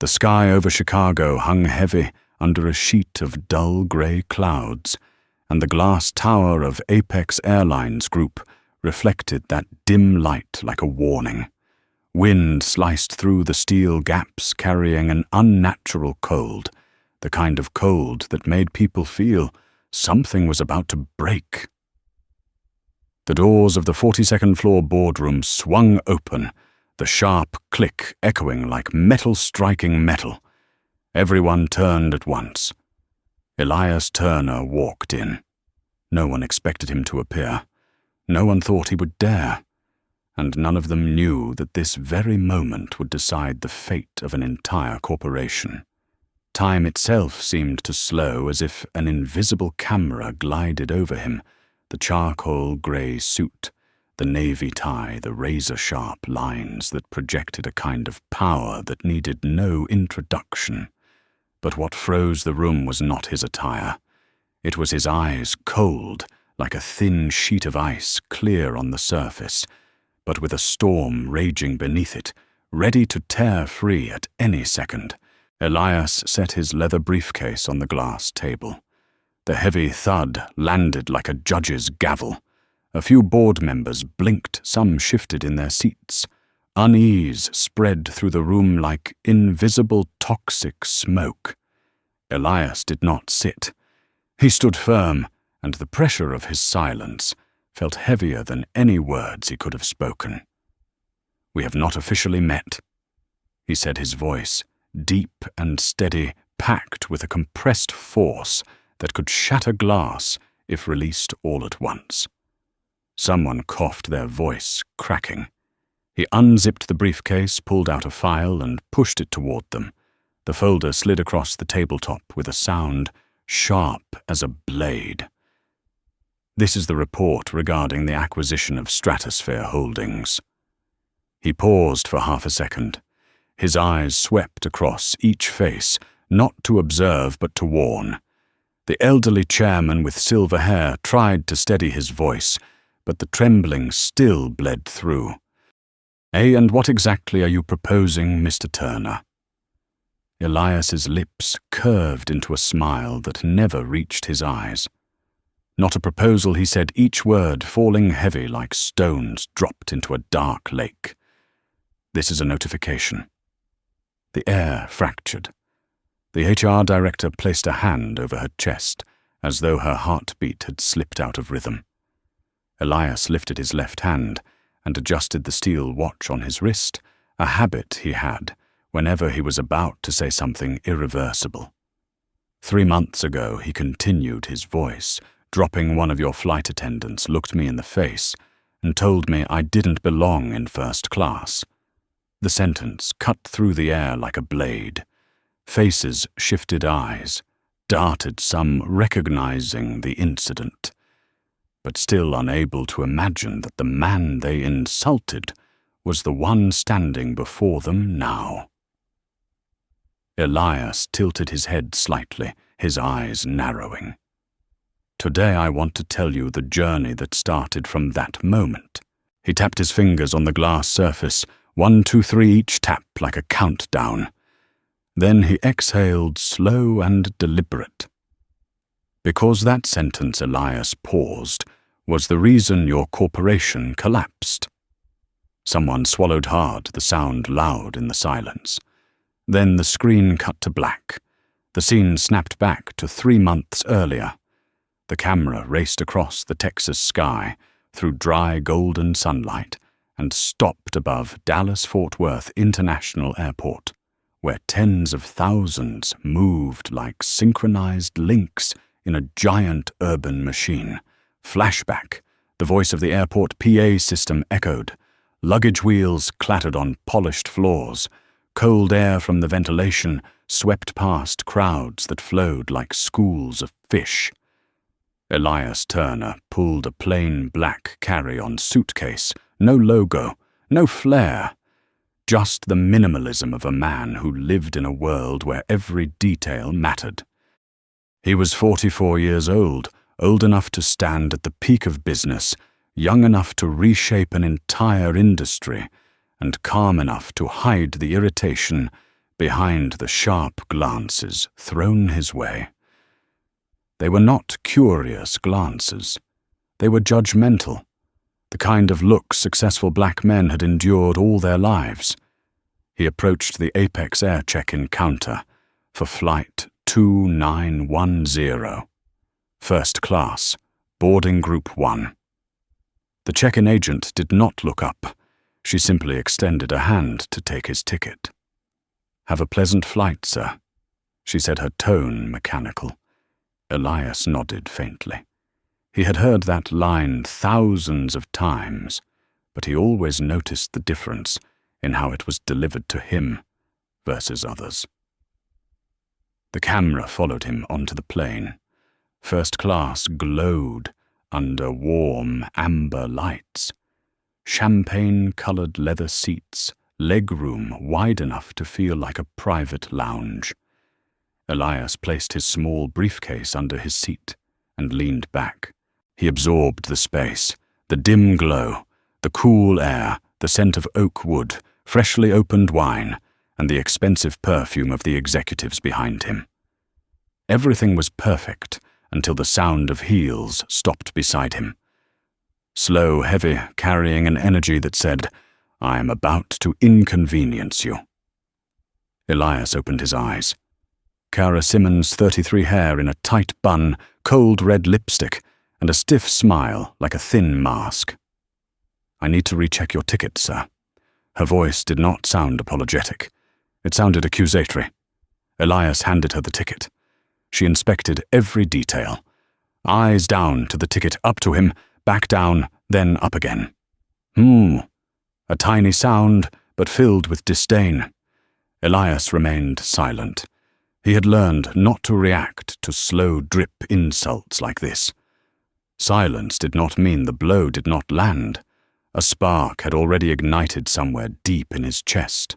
The sky over Chicago hung heavy under a sheet of dull grey clouds, and the glass tower of Apex Airlines Group reflected that dim light like a warning. Wind sliced through the steel gaps, carrying an unnatural cold, the kind of cold that made people feel something was about to break. The doors of the 42nd floor boardroom swung open, the sharp click echoing like metal striking metal. Everyone turned at once. Elias Turner walked in. No one expected him to appear. No one thought he would dare. And none of them knew that this very moment would decide the fate of an entire corporation. Time itself seemed to slow, as if an invisible camera glided over him, the charcoal grey suit, the navy tie, the razor-sharp lines that projected a kind of power that needed no introduction. But what froze the room was not his attire. It was his eyes, cold, like a thin sheet of ice, clear on the surface, but with a storm raging beneath it, ready to tear free at any second. Elias set his leather briefcase on the glass table. The heavy thud landed like a judge's gavel. A few board members blinked, some shifted in their seats. Unease spread through the room like invisible toxic smoke. Elias did not sit. He stood firm, and the pressure of his silence felt heavier than any words he could have spoken. "We have not officially met," he said, his voice, deep and steady, packed with a compressed force that could shatter glass if released all at once. Someone coughed, their voice cracking. He unzipped the briefcase, pulled out a file, and pushed it toward them. The folder slid across the tabletop with a sound sharp as a blade. "This is the report regarding the acquisition of Stratosphere Holdings." He paused for half a second. His eyes swept across each face, not to observe but to warn. The elderly chairman with silver hair tried to steady his voice, but the trembling still bled through. "And what exactly are you proposing, Mr. Turner?" Elias's lips curved into a smile that never reached his eyes. "Not a proposal," he said, each word falling heavy like stones dropped into a dark lake. "This is a notification." The air fractured. The HR director placed a hand over her chest, as though her heartbeat had slipped out of rhythm. Elias lifted his left hand and adjusted the steel watch on his wrist, a habit he had whenever he was about to say something irreversible. 3 months ago, he continued, his voice, dropping, one of your flight attendants looked me in the face and told me I didn't belong in first class. The sentence cut through the air like a blade. Faces shifted eyes, darted, some recognizing the incident, but still unable to imagine that the man they insulted was the one standing before them now. Elias tilted his head slightly, his eyes narrowing. "Today I want to tell you the journey that started from that moment." He tapped his fingers on the glass surface, 1, 2, 3 each tap like a countdown. Then he exhaled, slow and deliberate. "Because that sentence," Elias paused, "was the reason your corporation collapsed." Someone swallowed hard, the sound loud in the silence. Then the screen cut to black. The scene snapped back to 3 months earlier. The camera raced across the Texas sky, through dry golden sunlight, and stopped above Dallas-Fort Worth International Airport, where tens of thousands moved like synchronized links in a giant urban machine. Flashback, the voice of the airport PA system echoed. Luggage wheels clattered on polished floors. Cold air from the ventilation swept past crowds that flowed like schools of fish. Elias Turner pulled a plain black carry-on suitcase, no logo, no flair, just the minimalism of a man who lived in a world where every detail mattered. He was 44 years old enough to stand at the peak of business, young enough to reshape an entire industry, and calm enough to hide the irritation behind the sharp glances thrown his way. They were not curious glances. They were judgmental, the kind of looks successful black men had endured all their lives. He approached the Apex Air check-in counter for Flight 2910. First class, boarding group 1. The check-in agent did not look up. She simply extended a hand to take his ticket. "Have a pleasant flight, sir," she said, her tone mechanical. Elias nodded faintly. He had heard that line thousands of times, but he always noticed the difference in how it was delivered to him versus others. The camera followed him onto the plane. First class glowed under warm amber lights. Champagne-colored leather seats, legroom wide enough to feel like a private lounge. Elias placed his small briefcase under his seat and leaned back. He absorbed the space, the dim glow, the cool air, the scent of oak wood, freshly opened wine, and the expensive perfume of the executives behind him. Everything was perfect until the sound of heels stopped beside him. Slow, heavy, carrying an energy that said, "I am about to inconvenience you." Elias opened his eyes. Cara Simmons' 33 hair in a tight bun, cold red lipstick, and a stiff smile like a thin mask. "I need to recheck your ticket, sir." Her voice did not sound apologetic. It sounded accusatory. Elias handed her the ticket. She inspected every detail. Eyes down to the ticket, up to him, back down, then up again. A tiny sound, but filled with disdain. Elias remained silent. He had learned not to react to slow drip insults like this. Silence did not mean the blow did not land. A spark had already ignited somewhere deep in his chest.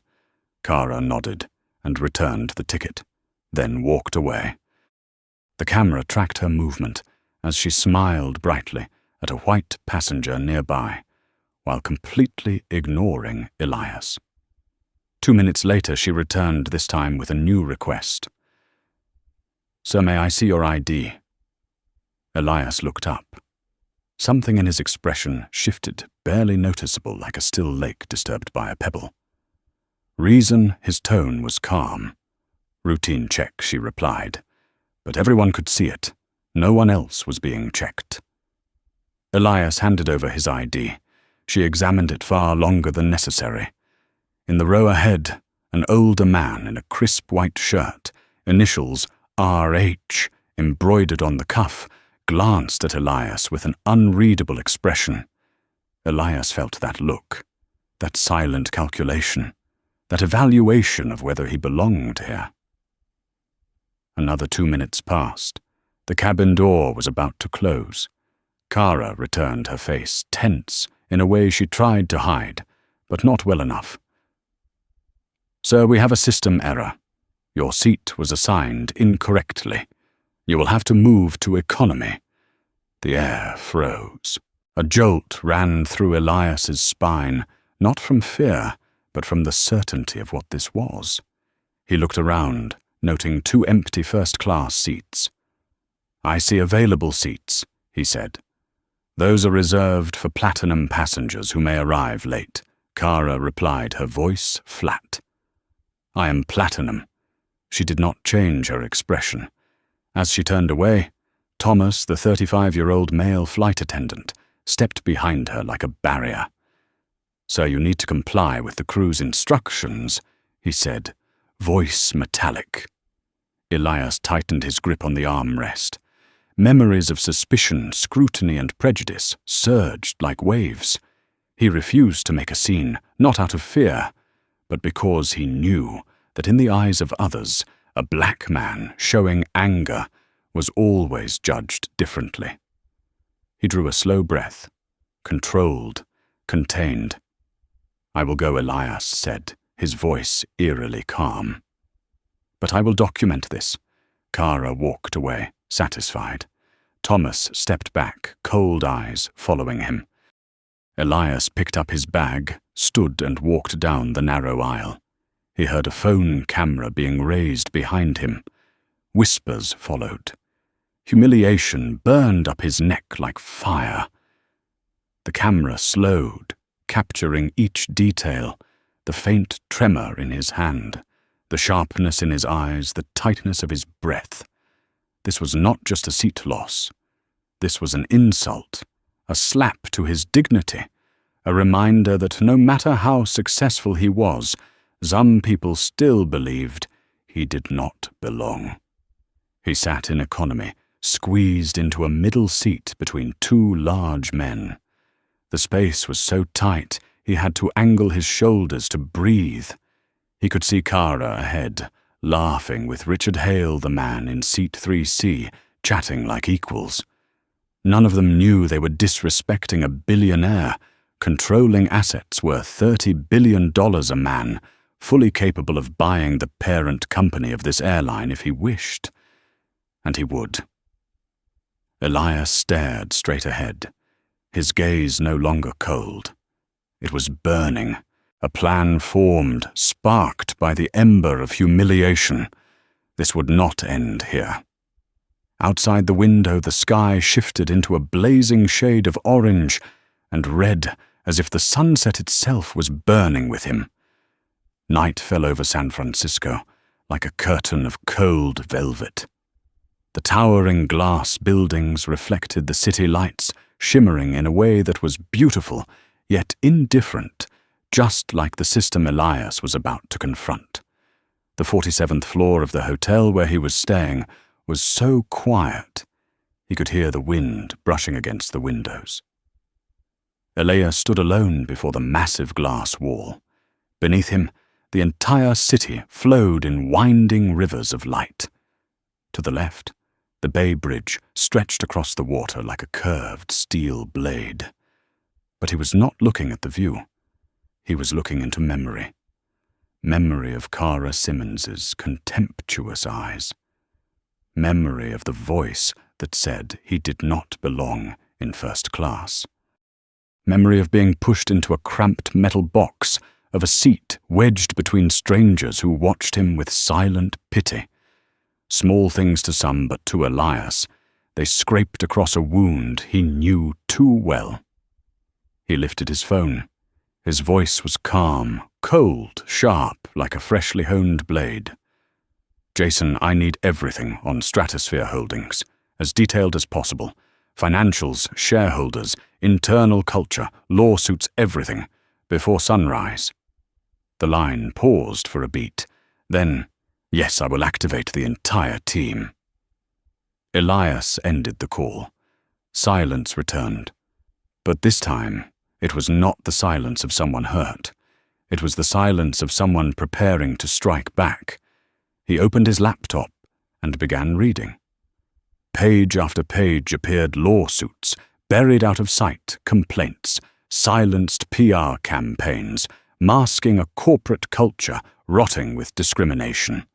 Cara nodded and returned the ticket, then walked away. The camera tracked her movement as she smiled brightly at a white passenger nearby, while completely ignoring Elias. 2 minutes later, she returned, this time with a new request. "Sir, may I see your ID?" Elias looked up. Something in his expression shifted, barely noticeable, like a still lake disturbed by a pebble. Reason, his tone was calm. "Routine check," she replied. But everyone could see it. No one else was being checked. Elias handed over his ID. She examined it far longer than necessary. In the row ahead, an older man in a crisp white shirt, initials RH embroidered on the cuff, glanced at Elias with an unreadable expression. Elias felt that look, that silent calculation, that evaluation of whether he belonged here. Another 2 minutes passed. The cabin door was about to close. Cara returned, her face tense in a way she tried to hide, but not well enough. "Sir, we have a system error. Your seat was assigned incorrectly. You will have to move to economy." The air froze. A jolt ran through Elias's spine, not from fear, but from the certainty of what this was. He looked around, noting 2 empty first-class seats. "I see available seats," he said. "Those are reserved for platinum passengers who may arrive late," Cara replied, her voice flat. "I am platinum." She did not change her expression. As she turned away, Thomas, the 35-year-old male flight attendant, stepped behind her like a barrier. "Sir, you need to comply with the crew's instructions," he said, voice metallic. Elias tightened his grip on the armrest. Memories of suspicion, scrutiny, and prejudice surged like waves. He refused to make a scene, not out of fear, but because he knew that in the eyes of others, a black man showing anger was always judged differently. He drew a slow breath, controlled, contained. "I will go," Elias said, his voice eerily calm. "But I will document this." Cara walked away, satisfied. Thomas stepped back, cold eyes following him. Elias picked up his bag, stood and walked down the narrow aisle. He heard a phone camera being raised behind him. Whispers followed. Humiliation burned up his neck like fire. The camera slowed, capturing each detail, the faint tremor in his hand, the sharpness in his eyes, the tightness of his breath. This was not just a seat loss. This was an insult, a slap to his dignity, a reminder that no matter how successful he was, some people still believed he did not belong. He sat in economy, squeezed into a middle seat between two large men. The space was so tight he had to angle his shoulders to breathe. He could see Kara ahead, laughing with Richard Hale, the man in seat 3C, chatting like equals. None of them knew they were disrespecting a billionaire, controlling assets worth $30 billion a man, fully capable of buying the parent company of this airline if he wished. And he would. Elias stared straight ahead, his gaze no longer cold. It was burning, a plan formed, sparked by the ember of humiliation. This would not end here. Outside the window, the sky shifted into a blazing shade of orange and red, as if the sunset itself was burning with him. Night fell over San Francisco, like a curtain of cold velvet. The towering glass buildings reflected the city lights, shimmering in a way that was beautiful, yet indifferent, just like the system Elias was about to confront. The 47th floor of the hotel where he was staying was so quiet, he could hear the wind brushing against the windows. Elias stood alone before the massive glass wall. Beneath him, the entire city flowed in winding rivers of light. To the left, the Bay Bridge stretched across the water like a curved steel blade. But he was not looking at the view. He was looking into memory. Memory of Kara Simmons's contemptuous eyes. Memory of the voice that said he did not belong in first class. Memory of being pushed into a cramped metal box, of a seat wedged between strangers who watched him with silent pity. Small things to some, but to Elias, they scraped across a wound he knew too well. He lifted his phone. His voice was calm, cold, sharp, like a freshly honed blade. "Jason, I need everything on Stratosphere Holdings, as detailed as possible. Financials, shareholders, internal culture, lawsuits, everything, before sunrise." The line paused for a beat. Then, "Yes, I will activate the entire team." Elias ended the call. Silence returned. But this time, it was not the silence of someone hurt. It was the silence of someone preparing to strike back. He opened his laptop and began reading. Page after page appeared lawsuits, buried out of sight complaints, silenced PR campaigns, masking a corporate culture rotting with discrimination.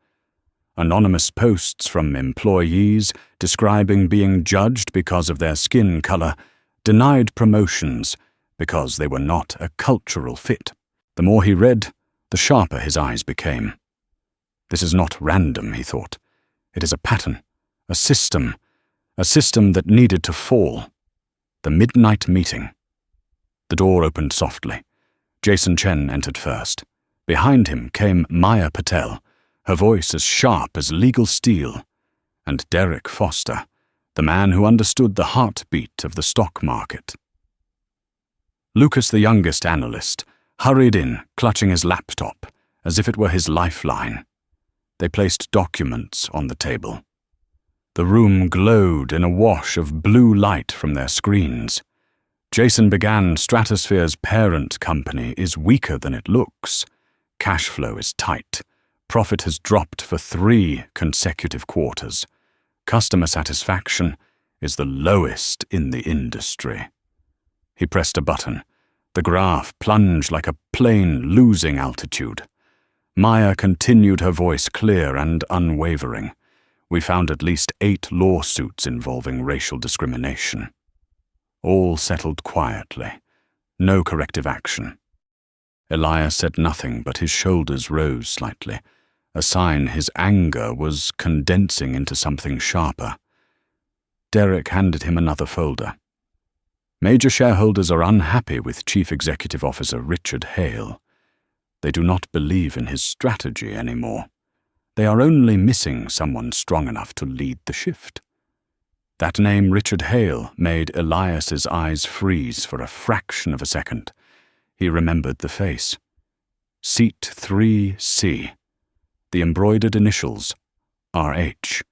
Anonymous posts from employees describing being judged because of their skin color, denied promotions because they were not a cultural fit. The more he read, the sharper his eyes became. This is not random, he thought. It is a pattern, a system that needed to fall. The midnight meeting. The door opened softly. Jason Chen entered first. Behind him came Maya Patel, her voice as sharp as legal steel, and Derek Foster, the man who understood the heartbeat of the stock market. Lucas, the youngest analyst, hurried in, clutching his laptop, as if it were his lifeline. They placed documents on the table. The room glowed in a wash of blue light from their screens. Jason began. Stratosphere's parent company is weaker than it looks. Cash flow is tight. Profit has dropped for 3 consecutive quarters. Customer satisfaction is the lowest in the industry. He pressed a button. The graph plunged like a plane losing altitude. Maya continued, her voice clear and unwavering. "We found at least 8 lawsuits involving racial discrimination. All settled quietly. No corrective action. Elias said nothing, but his shoulders rose slightly, a sign his anger was condensing into something sharper. Derek handed him another folder. Major shareholders are unhappy with Chief Executive Officer Richard Hale. They do not believe in his strategy anymore. They are only missing someone strong enough to lead the shift. That name, Richard Hale, made Elias's eyes freeze for a fraction of a second. He remembered the face. Seat 3C. The embroidered initials, RH.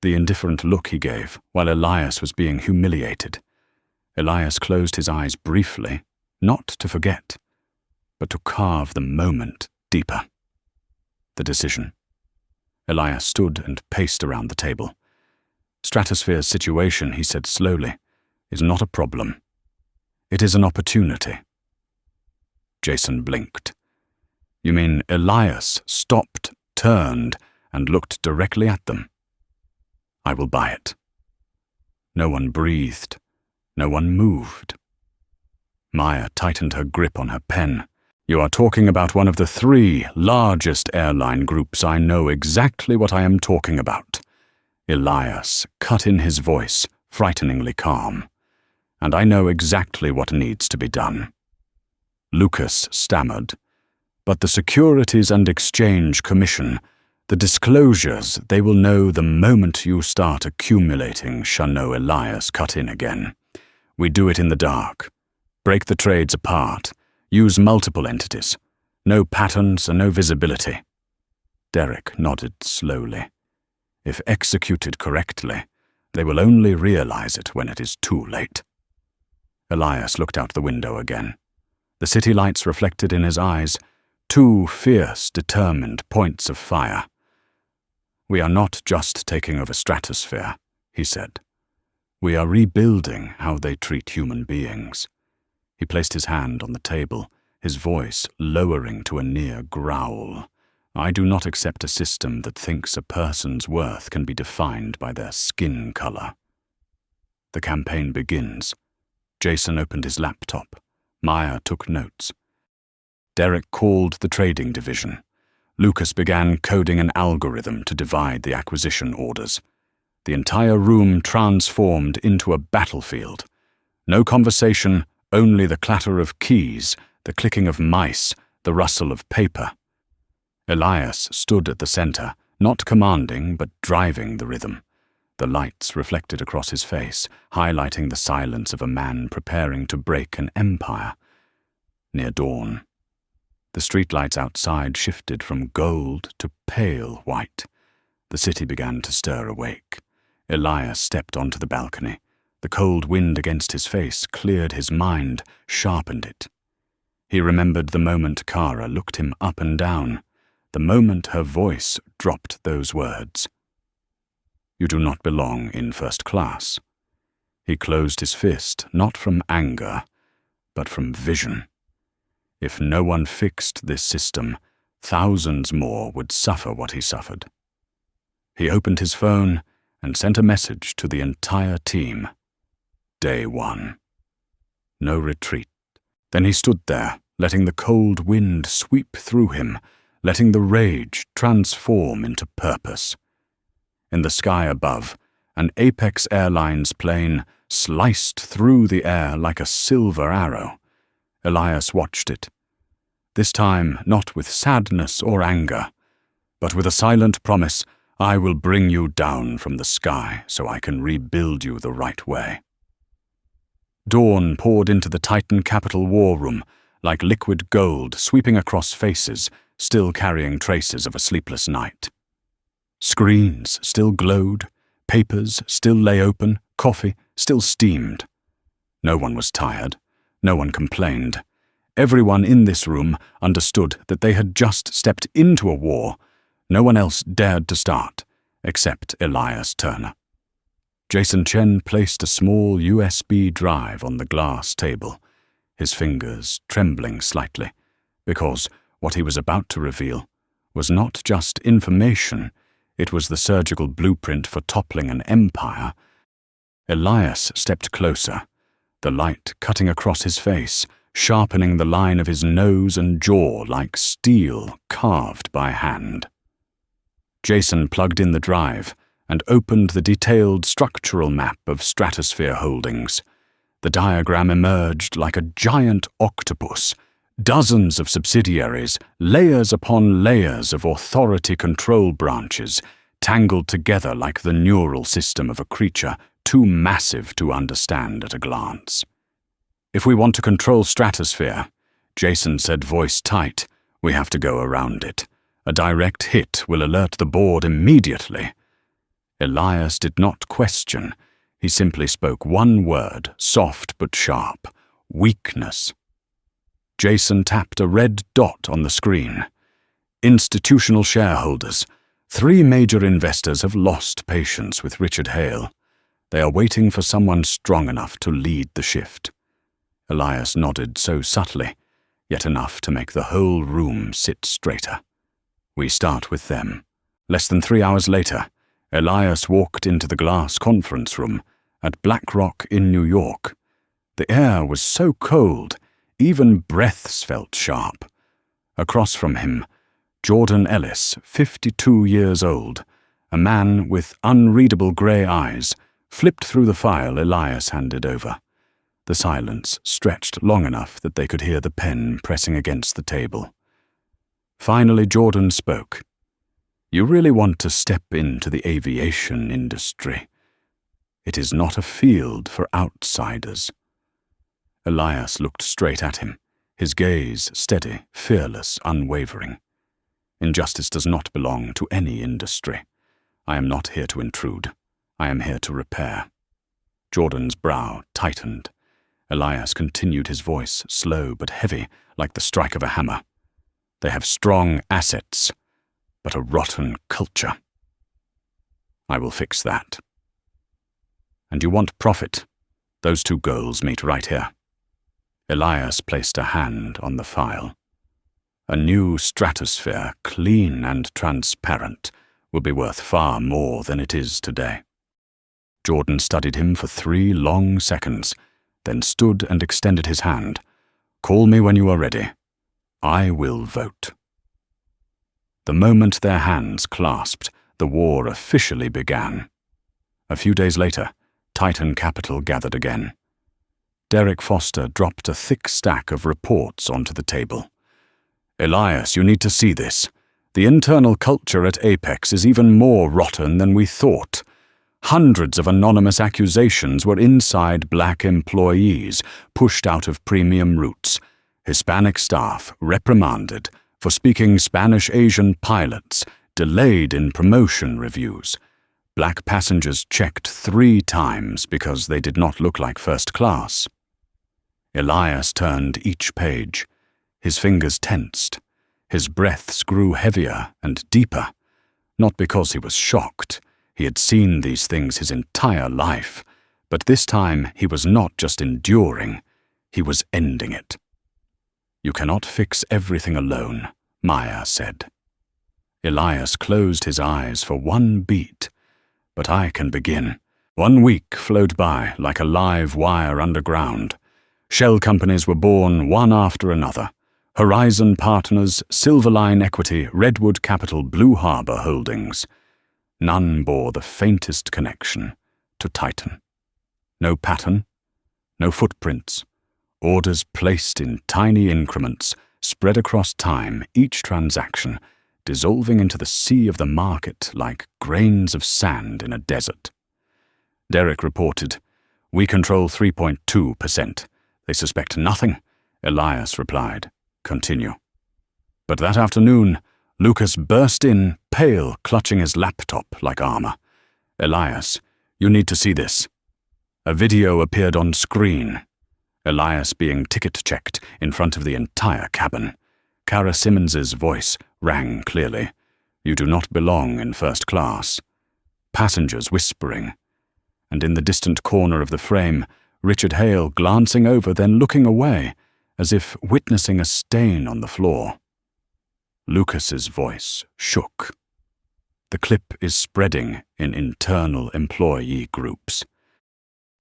The indifferent look he gave while Elias was being humiliated. Elias closed his eyes briefly, not to forget, but to carve the moment deeper. The decision. Elias stood and paced around the table. Stratosphere's situation, he said slowly, is not a problem. It is an opportunity. Jason blinked. You mean Elias stopped, turned, and looked directly at them? I will buy it. No one breathed. No one moved. Maya tightened her grip on her pen. You are talking about one of the 3 largest airline groups. I know exactly what I am talking about. Elias cut in his voice, frighteningly calm. And I know exactly what needs to be done. Lucas stammered. But the Securities and Exchange Commission, the disclosures, they will know the moment you start accumulating. Shano Elias cut in again. We do it in the dark. Break the trades apart. Use multiple entities. No patterns and no visibility. Derek nodded slowly. If executed correctly, they will only realize it when it is too late. Elias looked out the window again. The city lights reflected in his eyes, 2 fierce, determined points of fire. We are not just taking over Stratosphere, he said. We are rebuilding how they treat human beings. He placed his hand on the table, his voice lowering to a near growl. I do not accept a system that thinks a person's worth can be defined by their skin color. The campaign begins. Jason opened his laptop. Maya took notes. Derek called the trading division. Lucas began coding an algorithm to divide the acquisition orders. The entire room transformed into a battlefield. No conversation, only the clatter of keys, the clicking of mice, the rustle of paper. Elias stood at the center, not commanding but driving the rhythm. The lights reflected across his face, highlighting the silence of a man preparing to break an empire. Near dawn, the streetlights outside shifted from gold to pale white. The city began to stir awake. Elias stepped onto the balcony. The cold wind against his face cleared his mind, sharpened it. He remembered the moment Kara looked him up and down, the moment her voice dropped those words. You do not belong in first class. He closed his fist, not from anger, but from vision. If no one fixed this system, thousands more would suffer what he suffered. He opened his phone and sent a message to the entire team. Day 1. No retreat. Then he stood there, letting the cold wind sweep through him, letting the rage transform into purpose. In the sky above, an Apex Airlines plane sliced through the air like a silver arrow. Elias watched it. This time not with sadness or anger, but with a silent promise, I will bring you down from the sky so I can rebuild you the right way. Dawn poured into the Titan Capital war room like liquid gold sweeping across faces, still carrying traces of a sleepless night. Screens still glowed, papers still lay open, coffee still steamed. No one was tired. No one complained. Everyone in this room understood that they had just stepped into a war no one else dared to start, except Elias Turner. Jason Chen placed a small USB drive on the glass table, his fingers trembling slightly, because what he was about to reveal was not just information, it was the surgical blueprint for toppling an empire. Elias stepped closer, the light cutting across his face, sharpening the line of his nose and jaw like steel carved by hand. Jason plugged in the drive and opened the detailed structural map of Stratosphere Holdings. The diagram emerged like a giant octopus, dozens of subsidiaries, layers upon layers of authority control branches, tangled together like the neural system of a creature too massive to understand at a glance. "If we want to control Stratosphere," Jason said, voice tight, "we have to go around it. A direct hit will alert the board immediately." Elias did not question. He simply spoke one word, soft but sharp: weakness. Jason tapped a red dot on the screen. Institutional shareholders. 3 major investors have lost patience with Richard Hale. They are waiting for someone strong enough to lead the shift. Elias nodded so subtly, yet enough to make the whole room sit straighter. "We start with them." Less than 3 hours later, Elias walked into the glass conference room at BlackRock in New York. The air was so cold, even breaths felt sharp. Across from him, Jordan Ellis, 52 years old, a man with unreadable grey eyes, flipped through the file Elias handed over. The silence stretched long enough that they could hear the pen pressing against the table. Finally, Jordan spoke. "You really want to step into the aviation industry. It is not a field for outsiders." Elias looked straight at him, his gaze steady, fearless, unwavering. "Injustice does not belong to any industry. I am not here to intrude. I am here to repair." Jordan's brow tightened. Elias continued, his voice slow but heavy, like the strike of a hammer. "They have strong assets, but a rotten culture. I will fix that. And you want profit. Those 2 goals meet right here." Elias placed a hand on the file. "A new Stratosphere, clean and transparent, will be worth far more than it is today." Jordan studied him for 3 long seconds, then stood and extended his hand. "Call me when you are ready. I will vote." The moment their hands clasped, the war officially began. A few days later, Titan Capital gathered again. Derek Foster dropped a thick stack of reports onto the table. "Elias, you need to see this. The internal culture at Apex is even more rotten than we thought. Hundreds of anonymous accusations were inside black employees, pushed out of premium routes. Hispanic staff reprimanded for speaking Spanish-Asian pilots, delayed in promotion reviews. Black passengers checked 3 times because they did not look like first class." Elias turned each page. His fingers tensed. His breaths grew heavier and deeper. Not because he was shocked. He had seen these things his entire life. But this time he was not just enduring. He was ending it. "You cannot fix everything alone," Maya said. Elias closed his eyes for 1 beat. "But I can begin." 1 week flowed by like a live wire underground. Shell companies were born one after another. Horizon Partners, Silverline Equity, Redwood Capital, Blue Harbor Holdings. None bore the faintest connection to Titan. No pattern, no footprints. Orders placed in tiny increments, spread across time, each transaction dissolving into the sea of the market like grains of sand in a desert. Derek reported, "We control 3.2%. They suspect nothing," Elias replied. "Continue." But that afternoon, Lucas burst in, pale, clutching his laptop like armor. "Elias, you need to see this." A video appeared on screen. Elias being ticket-checked in front of the entire cabin. Kara Simmons's voice rang clearly. "You do not belong in first class." Passengers whispering. And in the distant corner of the frame, Richard Hale glancing over, then looking away, as if witnessing a stain on the floor. Lucas's voice shook. "The clip is spreading in internal employee groups.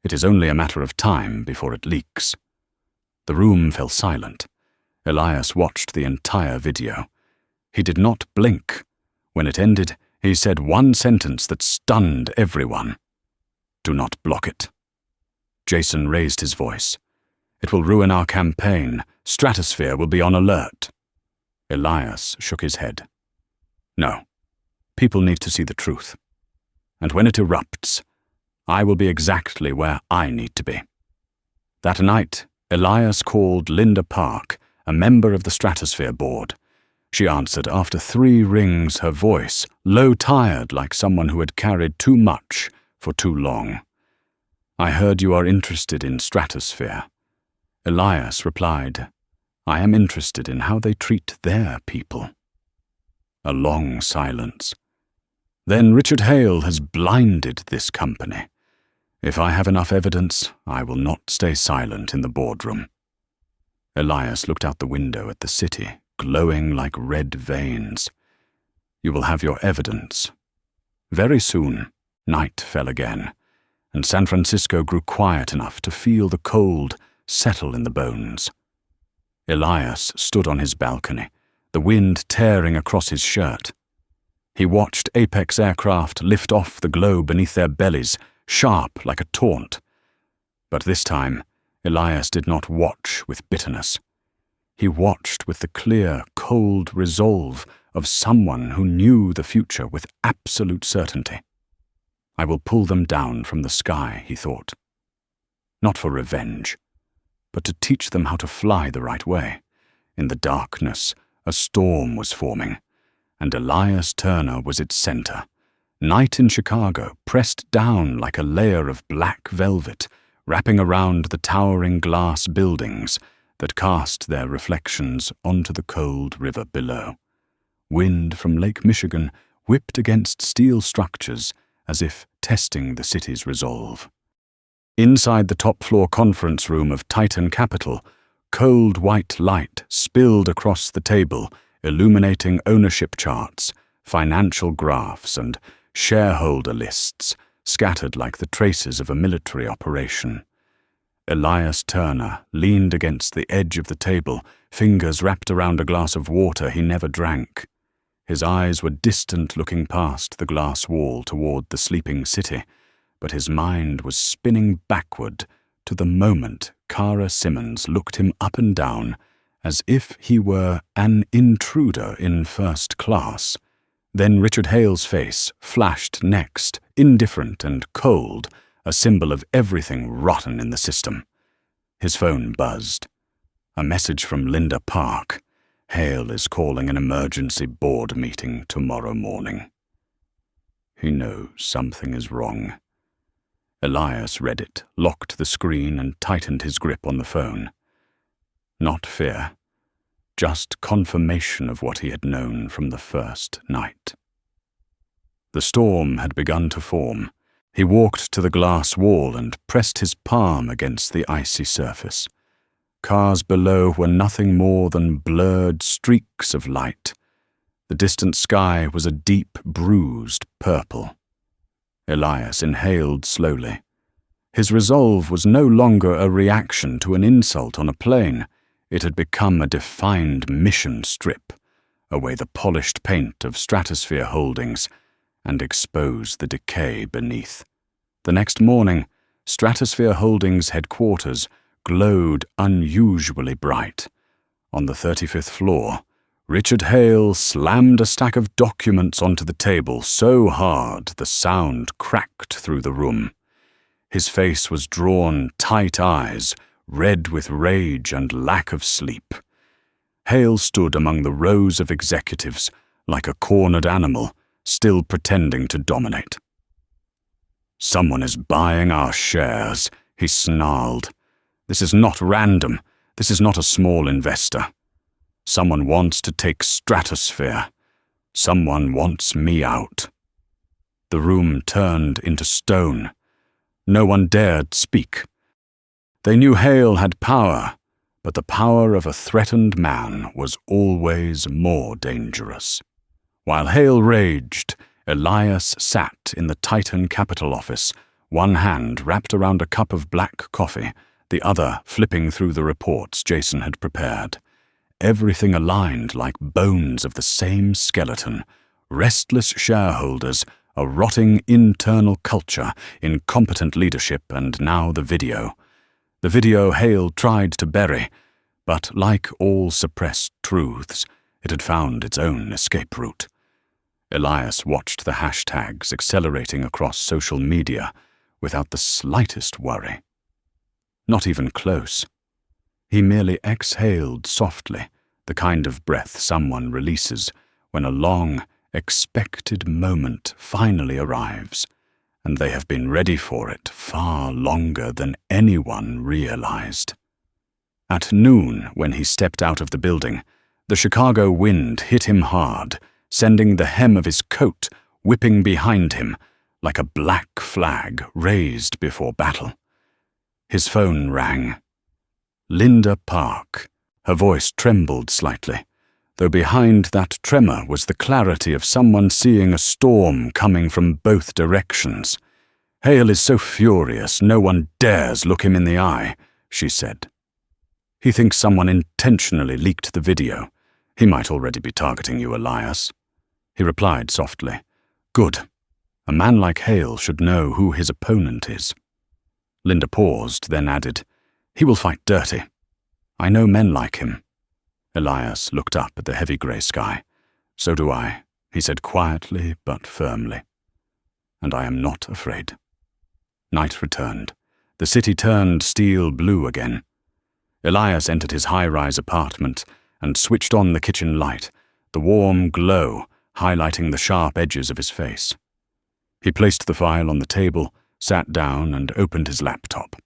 It is only a matter of time before it leaks." The room fell silent. Elias watched the entire video. He did not blink. When it ended, he said one sentence that stunned everyone. "Do not block it." Jason raised his voice. "It will ruin our campaign. Stratosphere will be on alert." Elias shook his head. "No. People need to see the truth. And when it erupts, I will be exactly where I need to be." That night, Elias called Linda Park, a member of the Stratosphere board. She answered after 3 rings, her voice low-tired like someone who had carried too much for too long. "I heard you are interested in Stratosphere." Elias replied, "I am interested in how they treat their people." A long silence. "Then Richard Hale has blinded this company. If I have enough evidence, I will not stay silent in the boardroom." Elias looked out the window at the city, glowing like red veins. "You will have your evidence." Very soon, night fell again, and San Francisco grew quiet enough to feel the cold settle in the bones. Elias stood on his balcony, the wind tearing across his shirt. He watched Apex aircraft lift off the glow beneath their bellies, sharp like a taunt. But this time, Elias did not watch with bitterness. He watched with the clear, cold resolve of someone who knew the future with absolute certainty. "I will pull them down from the sky," he thought. Not for revenge, but to teach them how to fly the right way. In the darkness, a storm was forming, and Elias Turner was its center. Night in Chicago pressed down like a layer of black velvet, wrapping around the towering glass buildings that cast their reflections onto the cold river below. Wind from Lake Michigan whipped against steel structures as if testing the city's resolve. Inside the top-floor conference room of Titan Capital, cold white light spilled across the table, illuminating ownership charts, financial graphs, and shareholder lists scattered like the traces of a military operation. Elias Turner leaned against the edge of the table, fingers wrapped around a glass of water he never drank. His eyes were distant, looking past the glass wall toward the sleeping city, but his mind was spinning backward to the moment Kara Simmons looked him up and down as if he were an intruder in first class. Then Richard Hale's face flashed next, indifferent and cold, a symbol of everything rotten in the system. His phone buzzed. A message from Linda Park. "Hale is calling an emergency board meeting tomorrow morning." He knows something is wrong. Elias read it, locked the screen, and tightened his grip on the phone. Not fear, just confirmation of what he had known from the first night. The storm had begun to form. He walked to the glass wall and pressed his palm against the icy surface. Cars below were nothing more than blurred streaks of light. The distant sky was a deep, bruised purple. Elias inhaled slowly. His resolve was no longer a reaction to an insult on a plane. It had become a defined mission strip, away the polished paint of Stratosphere Holdings, and expose the decay beneath. The next morning, Stratosphere Holdings headquarters glowed unusually bright. On the 35th floor, Richard Hale slammed a stack of documents onto the table so hard the sound cracked through the room. His face was drawn, tight eyes, red with rage and lack of sleep. Hale stood among the rows of executives like a cornered animal, still pretending to dominate. "Someone is buying our shares," he snarled. "This is not random. This is not a small investor. Someone wants to take Stratosphere. Someone wants me out." The room turned into stone. No one dared speak. They knew Hale had power, but the power of a threatened man was always more dangerous. While Hale raged, Elias sat in the Titan Capital office, one hand wrapped around a cup of black coffee, the other flipping through the reports Jason had prepared. Everything aligned like bones of the same skeleton. Restless shareholders, a rotting internal culture, incompetent leadership, and now the video. The video Hale tried to bury, but like all suppressed truths, it had found its own escape route. Elias watched the hashtags accelerating across social media without the slightest worry. Not even close. He merely exhaled softly, the kind of breath someone releases when a long, expected moment finally arrives, and they have been ready for it far longer than anyone realized. At noon, when he stepped out of the building, the Chicago wind hit him hard, sending the hem of his coat whipping behind him like a black flag raised before battle. His phone rang. Linda Park. Her voice trembled slightly, though behind that tremor was the clarity of someone seeing a storm coming from both directions. "Hale is so furious, no one dares look him in the eye," she said. "He thinks someone intentionally leaked the video. He might already be targeting you, Elias." He replied softly. "Good. A man like Hale should know who his opponent is." Linda paused, then added, "He will fight dirty. I know men like him." Elias looked up at the heavy grey sky. "So do I," he said quietly but firmly. "And I am not afraid." Night returned. The city turned steel blue again. Elias entered his high-rise apartment and switched on the kitchen light, the warm glow highlighting the sharp edges of his face. He placed the file on the table, sat down, and opened his laptop.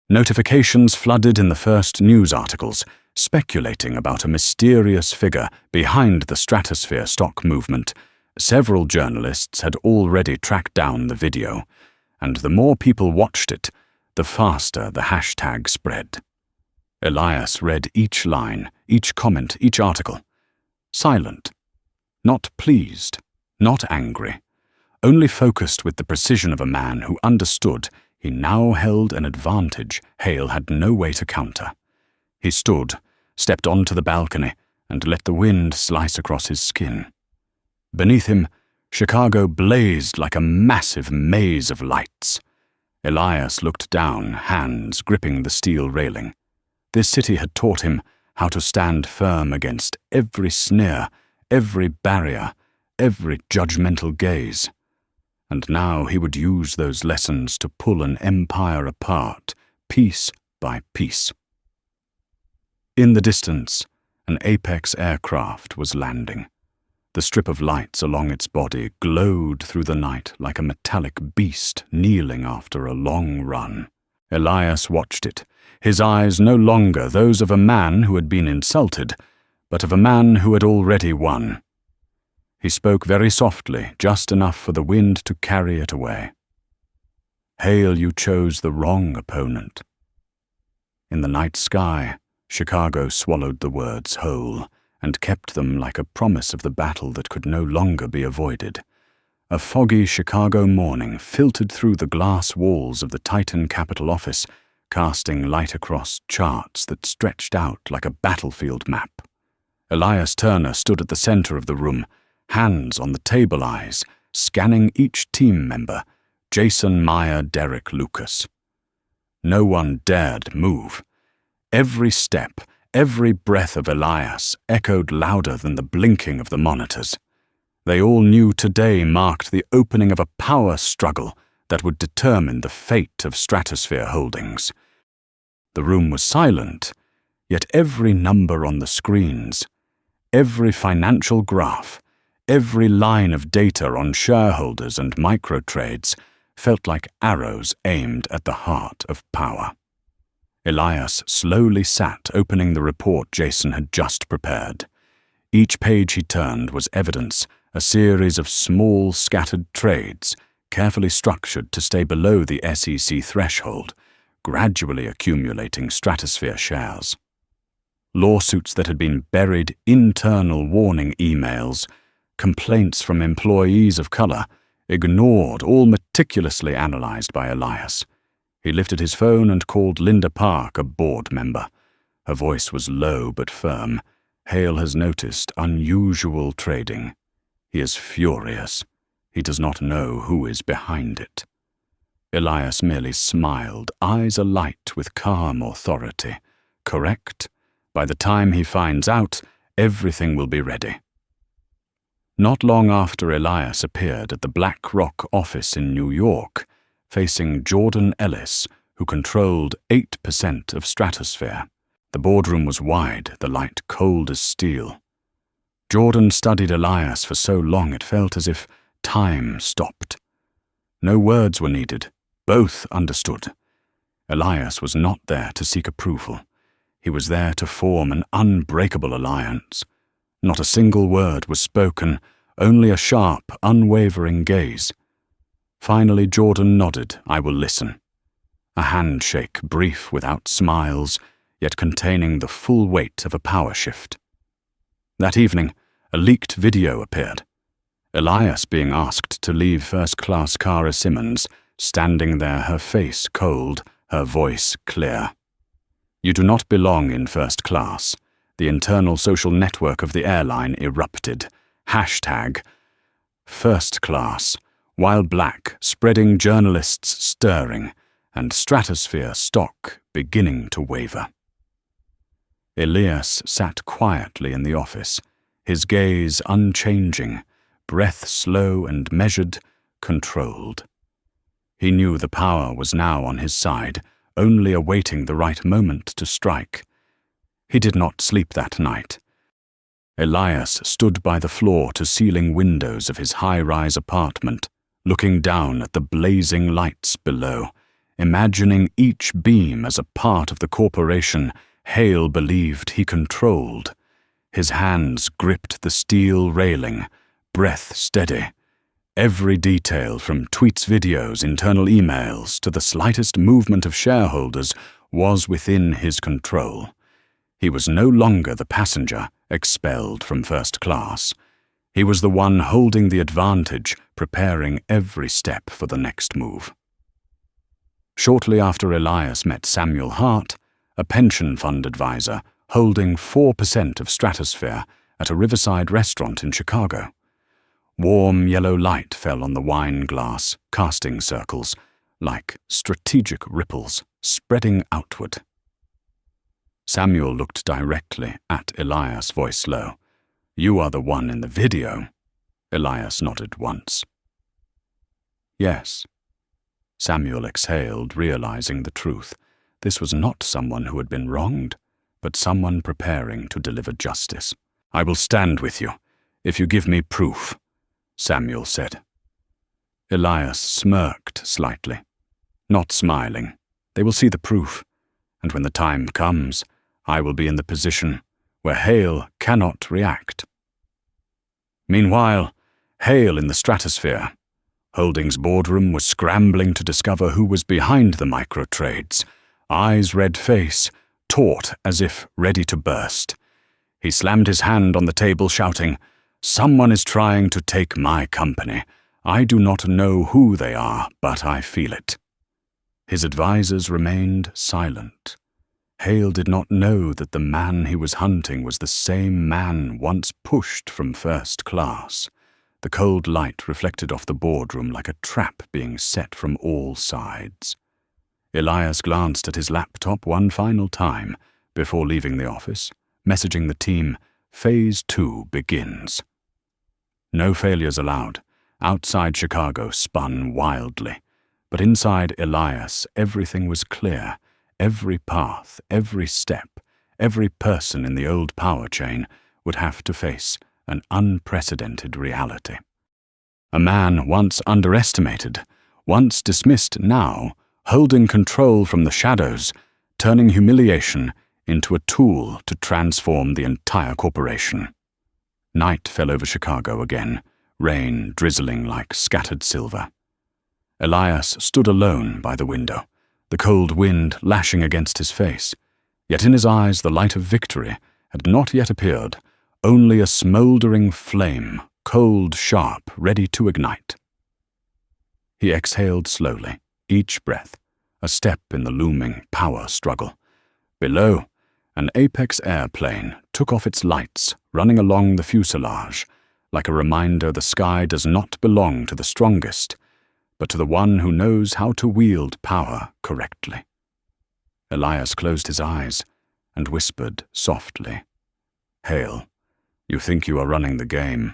Notifications flooded in the first news articles, speculating about a mysterious figure behind the stratosphere stock movement. Several journalists had already tracked down the video, and the more people watched it, the faster the hashtag spread. Elias read each line, each comment, each article. Silent. Not pleased, not angry, only focused with the precision of a man who understood he now held an advantage Hale had no way to counter. He stood, stepped onto the balcony, and let the wind slice across his skin. Beneath him, Chicago blazed like a massive maze of lights. Elias looked down, hands gripping the steel railing. This city had taught him how to stand firm against every sneer, every barrier, every judgmental gaze. And now he would use those lessons to pull an empire apart, piece by piece. In the distance, an Apex aircraft was landing. The strip of lights along its body glowed through the night like a metallic beast kneeling after a long run. Elias watched it, his eyes no longer those of a man who had been insulted, but of a man who had already won. He spoke very softly, just enough for the wind to carry it away. "Hale, you chose the wrong opponent." In the night sky, Chicago swallowed the words whole and kept them like a promise of the battle that could no longer be avoided. A foggy Chicago morning filtered through the glass walls of the Titan Capitol office, casting light across charts that stretched out like a battlefield map. Elias Turner stood at the center of the room, hands on the table eyes, scanning each team member, Jason, Meyer, Derek, Lucas. No one dared move. Every step, every breath of Elias echoed louder than the blinking of the monitors. They all knew today marked the opening of a power struggle that would determine the fate of Stratosphere Holdings. The room was silent, yet every number on the screens, every financial graph, every line of data on shareholders and microtrades felt like arrows aimed at the heart of power. Elias slowly sat opening the report Jason had just prepared. Each page he turned was evidence, a series of small scattered trades, carefully structured to stay below the SEC threshold, gradually accumulating Stratosphere shares. Lawsuits that had been buried, internal warning emails, complaints from employees of color, ignored, all meticulously analyzed by Elias. He lifted his phone and called Linda Park, a board member. Her voice was low but firm. Hale has noticed unusual trading. He is furious. He does not know who is behind it. Elias merely smiled, eyes alight with calm authority. Correct? By the time he finds out, everything will be ready. Not long after Elias appeared at the BlackRock office in New York, facing Jordan Ellis, who controlled 8% of Stratosphere. The boardroom was wide, the light cold as steel. Jordan studied Elias for so long it felt as if time stopped. No words were needed. Both understood. Elias was not there to seek approval. He was there to form an unbreakable alliance. Not a single word was spoken, only a sharp, unwavering gaze. Finally, Jordan nodded, "I will listen." A handshake, brief without smiles, yet containing the full weight of a power shift. That evening, a leaked video appeared. Elias being asked to leave first-class Cara Simmons, standing there, her face cold, her voice clear. "You do not belong in first class." The internal social network of the airline erupted. Hashtag first class, while black, spreading journalists stirring, and Stratosphere stock beginning to waver. Elias sat quietly in the office, his gaze unchanging, breath slow and measured, controlled. He knew the power was now on his side, only awaiting the right moment to strike. He did not sleep that night. Elias stood by the floor-to-ceiling windows of his high-rise apartment, looking down at the blazing lights below, imagining each beam as a part of the corporation Hale believed he controlled. His hands gripped the steel railing, breath steady. Every detail, from tweets, videos, internal emails, to the slightest movement of shareholders, was within his control. He was no longer the passenger, expelled from first class. He was the one holding the advantage, preparing every step for the next move. Shortly after Elias met Samuel Hart, a pension fund advisor holding 4% of Stratosphere, at a riverside restaurant in Chicago. Warm yellow light fell on the wine glass, casting circles, like strategic ripples, spreading outward. Samuel looked directly at Elias, voice low. "You are the one in the video." Elias nodded once. "Yes." Samuel exhaled, realizing the truth. This was not someone who had been wronged, but someone preparing to deliver justice. "I will stand with you, if you give me proof," Samuel said. Elias smirked slightly, not smiling. "They will see the proof, and when the time comes, I will be in the position where Hale cannot react." Meanwhile, Hale in the Stratosphere. Holdings' boardroom was scrambling to discover who was behind the micro-trades. Eyes red face, taut as if ready to burst. He slammed his hand on the table, shouting, "Someone is trying to take my company. I do not know who they are, but I feel it." His advisors remained silent. Hale did not know that the man he was hunting was the same man once pushed from first class. The cold light reflected off the boardroom like a trap being set from all sides. Elias glanced at his laptop one final time before leaving the office, messaging the team, "Phase 2 begins." No failures allowed. Outside Chicago spun wildly. But inside Elias, everything was clear. Every path, every step, every person in the old power chain would have to face an unprecedented reality. A man once underestimated, once dismissed, now holding control from the shadows, turning humiliation into a tool to transform the entire corporation. Night fell over Chicago again, rain drizzling like scattered silver. Elias stood alone by the window, the cold wind lashing against his face. Yet in his eyes the light of victory had not yet appeared, only a smouldering flame, cold, sharp, ready to ignite. He exhaled slowly, each breath a step in the looming power struggle. Below, an Apex airplane took off its lights, running along the fuselage, like a reminder the sky does not belong to the strongest, but to the one who knows how to wield power correctly. Elias closed his eyes and whispered softly, "Hale, you think you are running the game,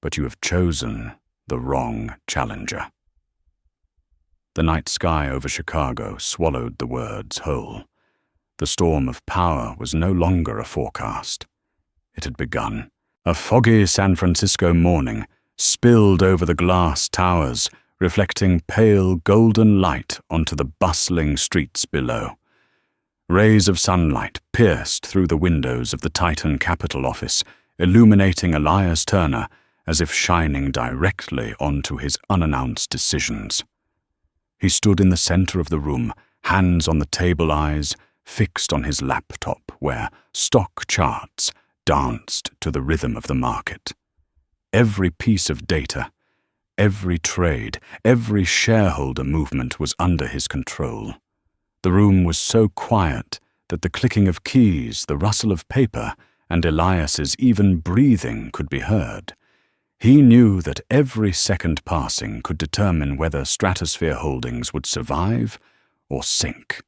but you have chosen the wrong challenger." The night sky over Chicago swallowed the words whole. The storm of power was no longer a forecast. It had begun. A foggy San Francisco morning spilled over the glass towers, reflecting pale golden light onto the bustling streets below. Rays of sunlight pierced through the windows of the Titan Capitol office, illuminating Elias Turner as if shining directly onto his unannounced decisions. He stood in the center of the room, hands on the table, eyes fixed on his laptop, where stock charts danced to the rhythm of the market. Every piece of data, every trade, every shareholder movement was under his control. The room was so quiet that the clicking of keys, the rustle of paper, and Elias's even breathing could be heard. He knew that every second passing could determine whether Stratosphere Holdings would survive or sink.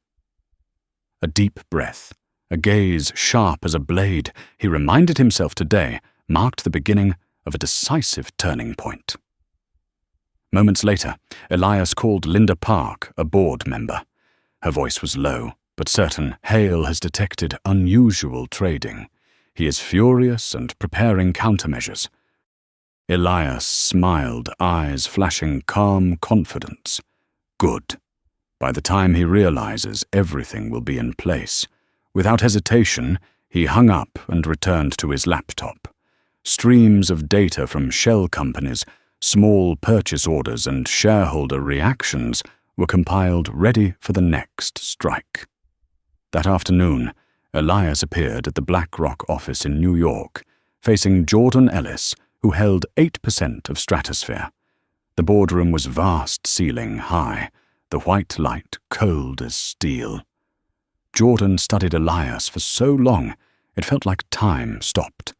A deep breath, a gaze sharp as a blade, he reminded himself today, marked the beginning of a decisive turning point. Moments later, Elias called Linda Park, a board member. Her voice was low, but certain. "Hale has detected unusual trading. He is furious and preparing countermeasures." Elias smiled, eyes flashing calm confidence. Good. By the time he realizes, everything will be in place. Without hesitation, he hung up and returned to his laptop. Streams of data from shell companies, small purchase orders, and shareholder reactions were compiled, ready for the next strike. That afternoon, Elias appeared at the BlackRock office in New York, facing Jordan Ellis, who held 8% of Stratosphere. The boardroom was vast, ceiling high, the white light cold as steel. Jordan studied Elias for so long, it felt like time stopped.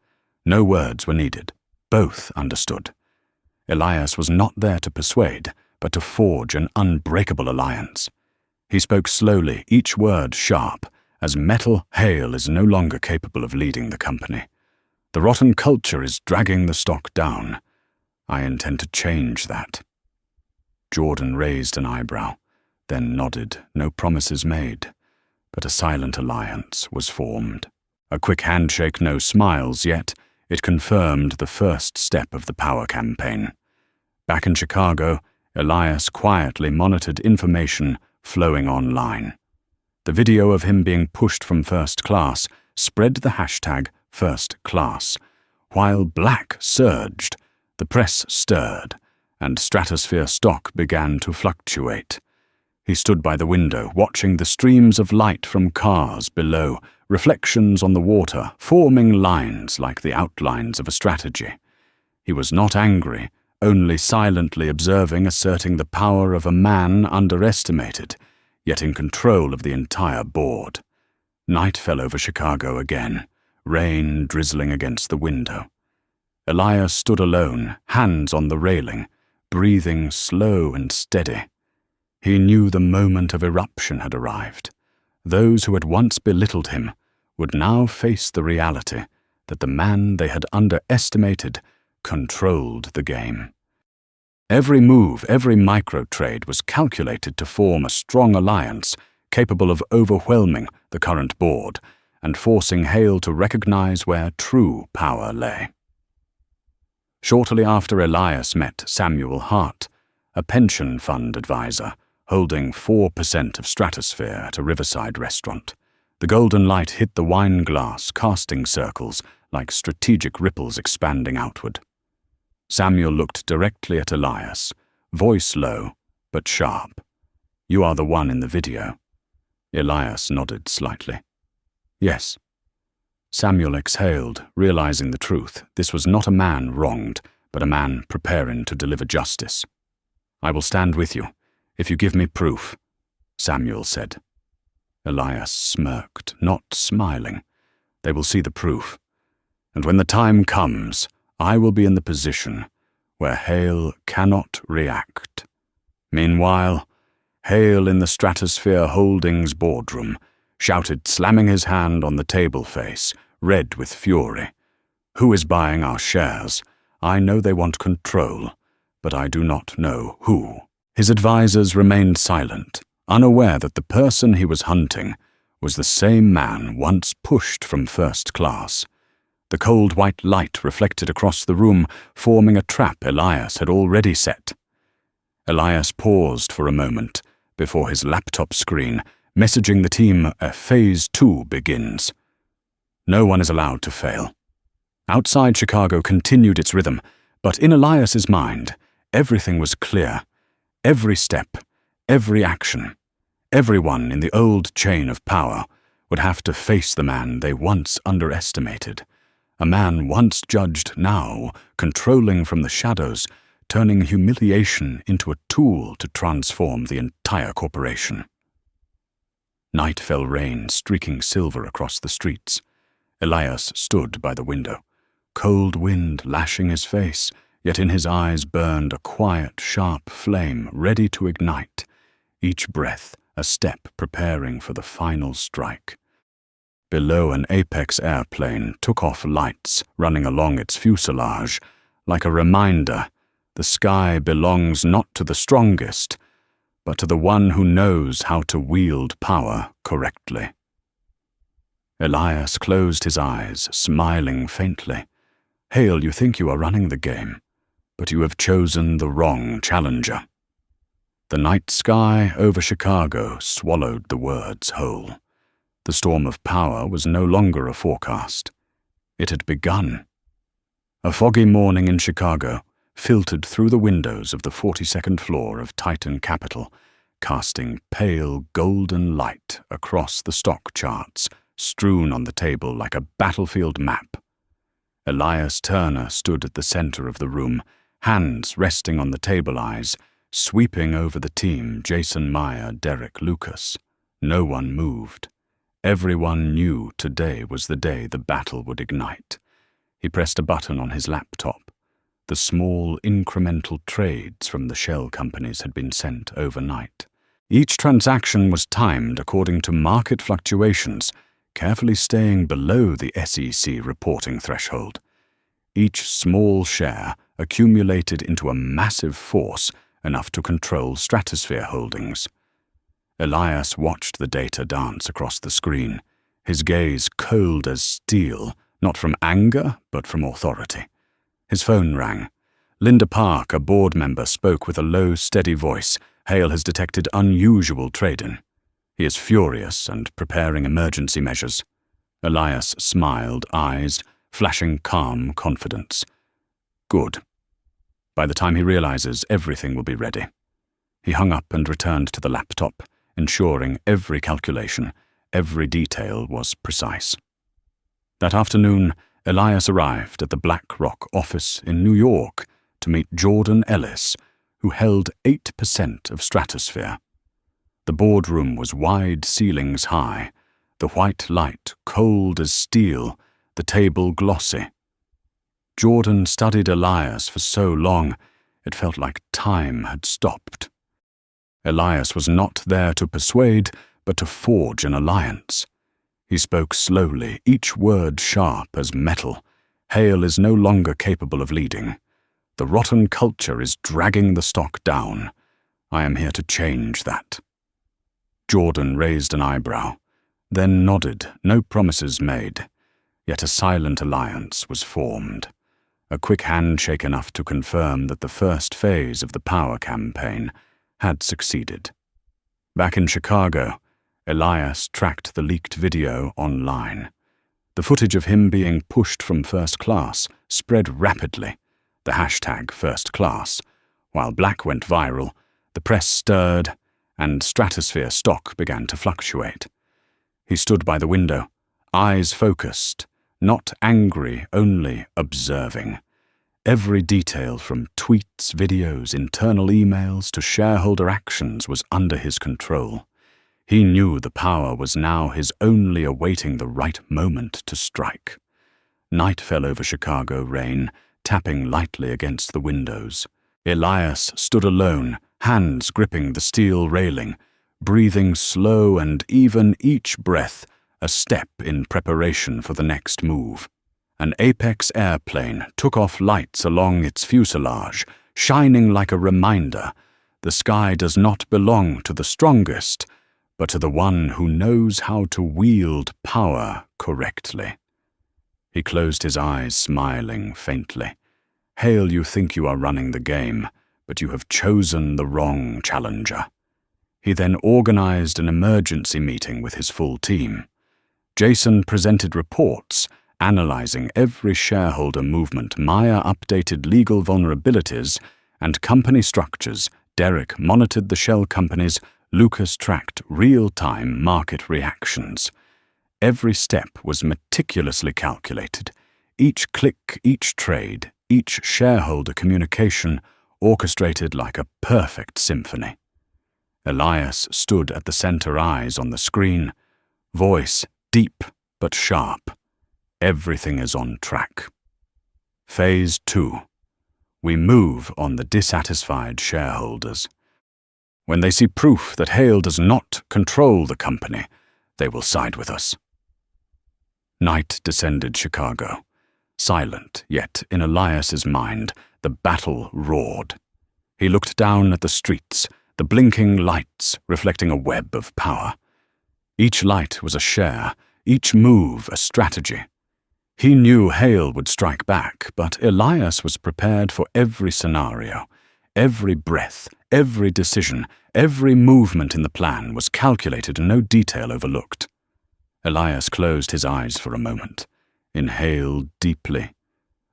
No words were needed. Both understood. Elias was not there to persuade, but to forge an unbreakable alliance. He spoke slowly, each word sharp, as metal. "Hale is no longer capable of leading the company. The rotten culture is dragging the stock down. I intend to change that." Jordan raised an eyebrow, then nodded, no promises made, but a silent alliance was formed. A quick handshake, no smiles, yet it confirmed the first step of the power campaign. Back in Chicago, Elias quietly monitored information flowing online. The video of him being pushed from first class spread the hashtag first class. While black surged, the press stirred, and Stratosphere stock began to fluctuate. He stood by the window, watching the streams of light from cars below, reflections on the water, forming lines like the outlines of a strategy. He was not angry, only silently observing, asserting the power of a man underestimated, yet in control of the entire board. Night fell over Chicago again, rain drizzling against the window. Elias stood alone, hands on the railing, breathing slow and steady. He knew the moment of eruption had arrived. Those who had once belittled him would now face the reality that the man they had underestimated controlled the game. Every move, every micro-trade was calculated to form a strong alliance capable of overwhelming the current board and forcing Hale to recognize where true power lay. Shortly after Elias met Samuel Hart, a pension fund advisor, holding 4% of Stratosphere at a riverside restaurant. The golden light hit the wine glass, casting circles like strategic ripples expanding outward. Samuel looked directly at Elias, voice low but sharp. "You are the one in the video." Elias nodded slightly. "Yes." Samuel exhaled, realizing the truth. This was not a man wronged, but a man preparing to deliver justice. "I will stand with you, if you give me proof." Samuel said. Elias smirked, not smiling. They will see the proof. And when the time comes, I will be in the position where Hale cannot react. Meanwhile, Hale in the Stratosphere Holdings boardroom shouted, slamming his hand on the table face, red with fury. Who is buying our shares? I know they want control, but I do not know who. His advisers remained silent, unaware that the person he was hunting was the same man once pushed from first class. The cold white light reflected across the room, forming a trap Elias had already set. Elias paused for a moment before his laptop screen, messaging the team a Phase 2 begins. No one is allowed to fail. Outside Chicago continued its rhythm, but in Elias's mind, everything was clear. Every step, every action, everyone in the old chain of power would have to face the man they once underestimated. A man once judged, now controlling from the shadows, turning humiliation into a tool to transform the entire corporation. Night fell rain streaking silver across the streets. Elias stood by the window, cold wind lashing his face, yet in his eyes burned a quiet, sharp flame ready to ignite, each breath a step preparing for the final strike. Below, an Apex airplane took off lights running along its fuselage, like a reminder the sky belongs not to the strongest, but to the one who knows how to wield power correctly. Elias closed his eyes, smiling faintly. Hale, you think you are running the game, but you have chosen the wrong challenger. The night sky over Chicago swallowed the words whole. The storm of power was no longer a forecast. It had begun. A foggy morning in Chicago filtered through the windows of the 42nd floor of Titan Capital, casting pale golden light across the stock charts, strewn on the table like a battlefield map. Elias Turner stood at the center of the room, hands resting on the table eyes, sweeping over the team Jason Meyer, Derek Lucas. No one moved. Everyone knew today was the day the battle would ignite. He pressed a button on his laptop. The small, incremental trades from the shell companies had been sent overnight. Each transaction was timed according to market fluctuations, carefully staying below the SEC reporting threshold. Each small share accumulated into a massive force enough to control Stratosphere Holdings. Elias watched the data dance across the screen, his gaze cold as steel, not from anger, but from authority. His phone rang. Linda Park, a board member, spoke with a low, steady voice. Hale has detected unusual trading. He is furious and preparing emergency measures. Elias smiled, eyes flashing calm confidence. Good. By the time he realizes, everything will be ready. He hung up and returned to the laptop, ensuring every calculation, every detail was precise. That afternoon, Elias arrived at the BlackRock office in New York to meet Jordan Ellis, who held 8% of Stratosphere. The boardroom was wide ceilings high, the white light cold as steel, the table glossy. Jordan studied Elias for so long, it felt like time had stopped. Elias was not there to persuade, but to forge an alliance. He spoke slowly, each word sharp as metal. Hale is no longer capable of leading. The rotten culture is dragging the stock down. I am here to change that. Jordan raised an eyebrow, then nodded, no promises made. Yet a silent alliance was formed. A quick handshake enough to confirm that the first phase of the power campaign had succeeded. Back in Chicago, Elias tracked the leaked video online. The footage of him being pushed from first class spread rapidly, the hashtag first class. While Black went viral, the press stirred, and Stratosphere stock began to fluctuate. He stood by the window, eyes focused, not angry, only observing. Every detail from tweets, videos, internal emails to shareholder actions was under his control. He knew the power was now his, only awaiting the right moment to strike. Night fell over Chicago, rain tapping lightly against the windows. Elias stood alone, hands gripping the steel railing, breathing slow and even, each breath a step in preparation for the next move. An Apex airplane took off, lights along its fuselage, shining like a reminder: the sky does not belong to the strongest, but to the one who knows how to wield power correctly. He closed his eyes, smiling faintly. Hale, you think you are running the game, but you have chosen the wrong challenger. He then organized an emergency meeting with his full team. Jason presented reports, analyzing every shareholder movement. Maya updated legal vulnerabilities and company structures. Derek monitored the shell companies. Lucas tracked real-time market reactions. Every step was meticulously calculated. Each click, each trade, each shareholder communication orchestrated like a perfect symphony. Elias stood at the center, eyes on the screen, voice deep but sharp. Everything is on track. Phase 2. We move on the dissatisfied shareholders. When they see proof that Hale does not control the company, they will side with us. Night descended Chicago. Silent, yet in Elias's mind, the battle roared. He looked down at the streets, the blinking lights reflecting a web of power. Each light was a share, each move a strategy. He knew Hale would strike back, but Elias was prepared for every scenario. Every breath, every decision, every movement in the plan was calculated and no detail overlooked. Elias closed his eyes for a moment, inhaled deeply,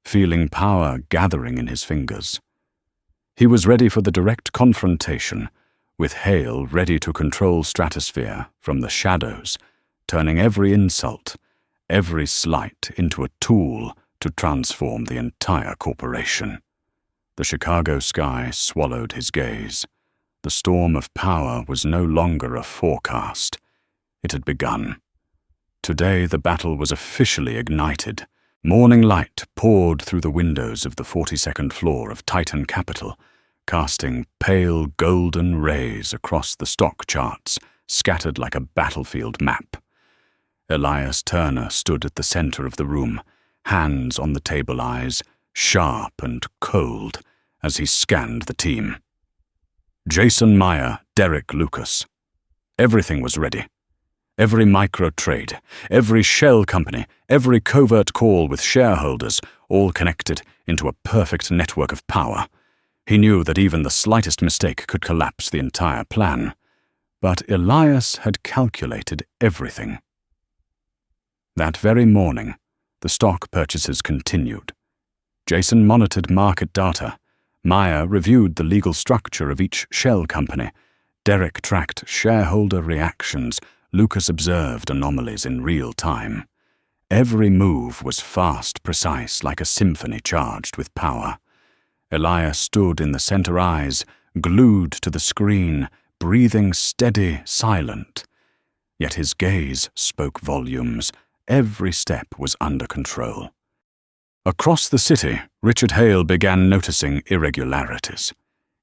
feeling power gathering in his fingers. He was ready for the direct confrontation, with Hale ready to control stratosphere from the shadows, turning every insult, every slight into a tool to transform the entire corporation. The Chicago sky swallowed his gaze. The storm of power was no longer a forecast. It had begun. Today the battle was officially ignited. Morning light poured through the windows of the 42nd floor of Titan Capital, casting pale golden rays across the stock charts, scattered like a battlefield map. Elias Turner stood at the center of the room, hands on the table, eyes sharp and cold as he scanned the team. Jason Meyer, Derek Lucas. Everything was ready. Every micro-trade, every shell company, every covert call with shareholders, all connected into a perfect network of power. He knew that even the slightest mistake could collapse the entire plan. But Elias had calculated everything. That very morning, the stock purchases continued. Jason monitored market data. Meyer reviewed the legal structure of each shell company. Derek tracked shareholder reactions. Lucas observed anomalies in real time. Every move was fast, precise, like a symphony charged with power. Elias stood in the center, eyes glued to the screen, breathing steady, silent. Yet his gaze spoke volumes. Every step was under control. Across the city, Richard Hale began noticing irregularities.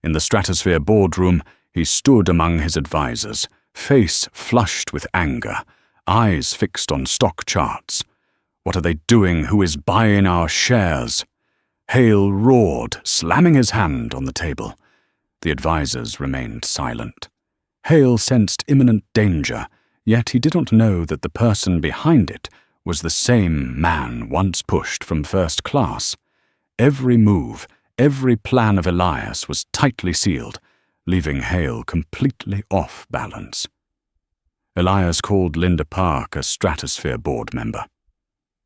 In the Stratosphere boardroom, he stood among his advisors, face flushed with anger, eyes fixed on stock charts. What are they doing? Who is buying our shares? Hale roared, slamming his hand on the table. The advisors remained silent. Hale sensed imminent danger, yet he didn't know that the person behind it was the same man once pushed from first class. Every move, every plan of Elias was tightly sealed, leaving Hale completely off balance. Elias called Linda Park, a Stratosphere board member.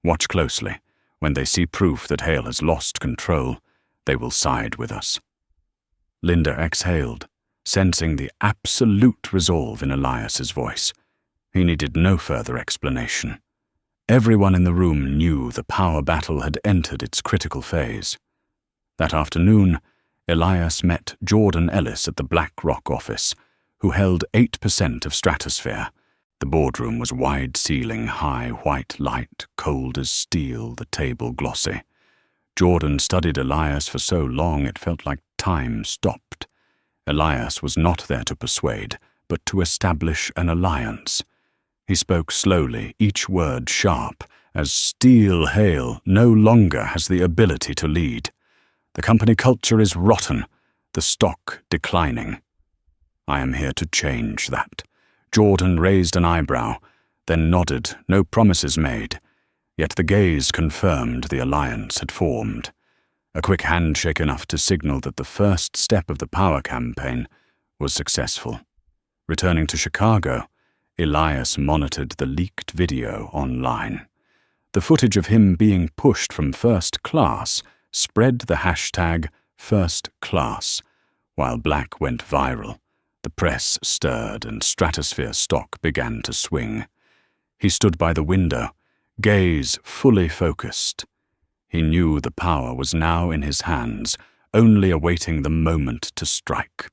Watch closely. When they see proof that Hale has lost control, they will side with us. Linda exhaled, sensing the absolute resolve in Elias's voice. He needed no further explanation. Everyone in the room knew the power battle had entered its critical phase. That afternoon, Elias met Jordan Ellis at the BlackRock office, who held 8% of Stratosphere. The boardroom was wide-ceiling, high white light, cold as steel, the table glossy. Jordan studied Elias for so long it felt like time stopped. Elias was not there to persuade, but to establish an alliance. He spoke slowly, each word sharp, as Steel Hale no longer has the ability to lead. The company culture is rotten, the stock declining. I am here to change that. Jordan raised an eyebrow, then nodded, no promises made. Yet the gaze confirmed the alliance had formed. A quick handshake enough to signal that the first step of the power campaign was successful. Returning to Chicago, Elias monitored the leaked video online. The footage of him being pushed from first class spread the hashtag First Class. While Black went viral, the press stirred and Stratosphere stock began to swing. He stood by the window, gaze fully focused. He knew the power was now in his hands, only awaiting the moment to strike.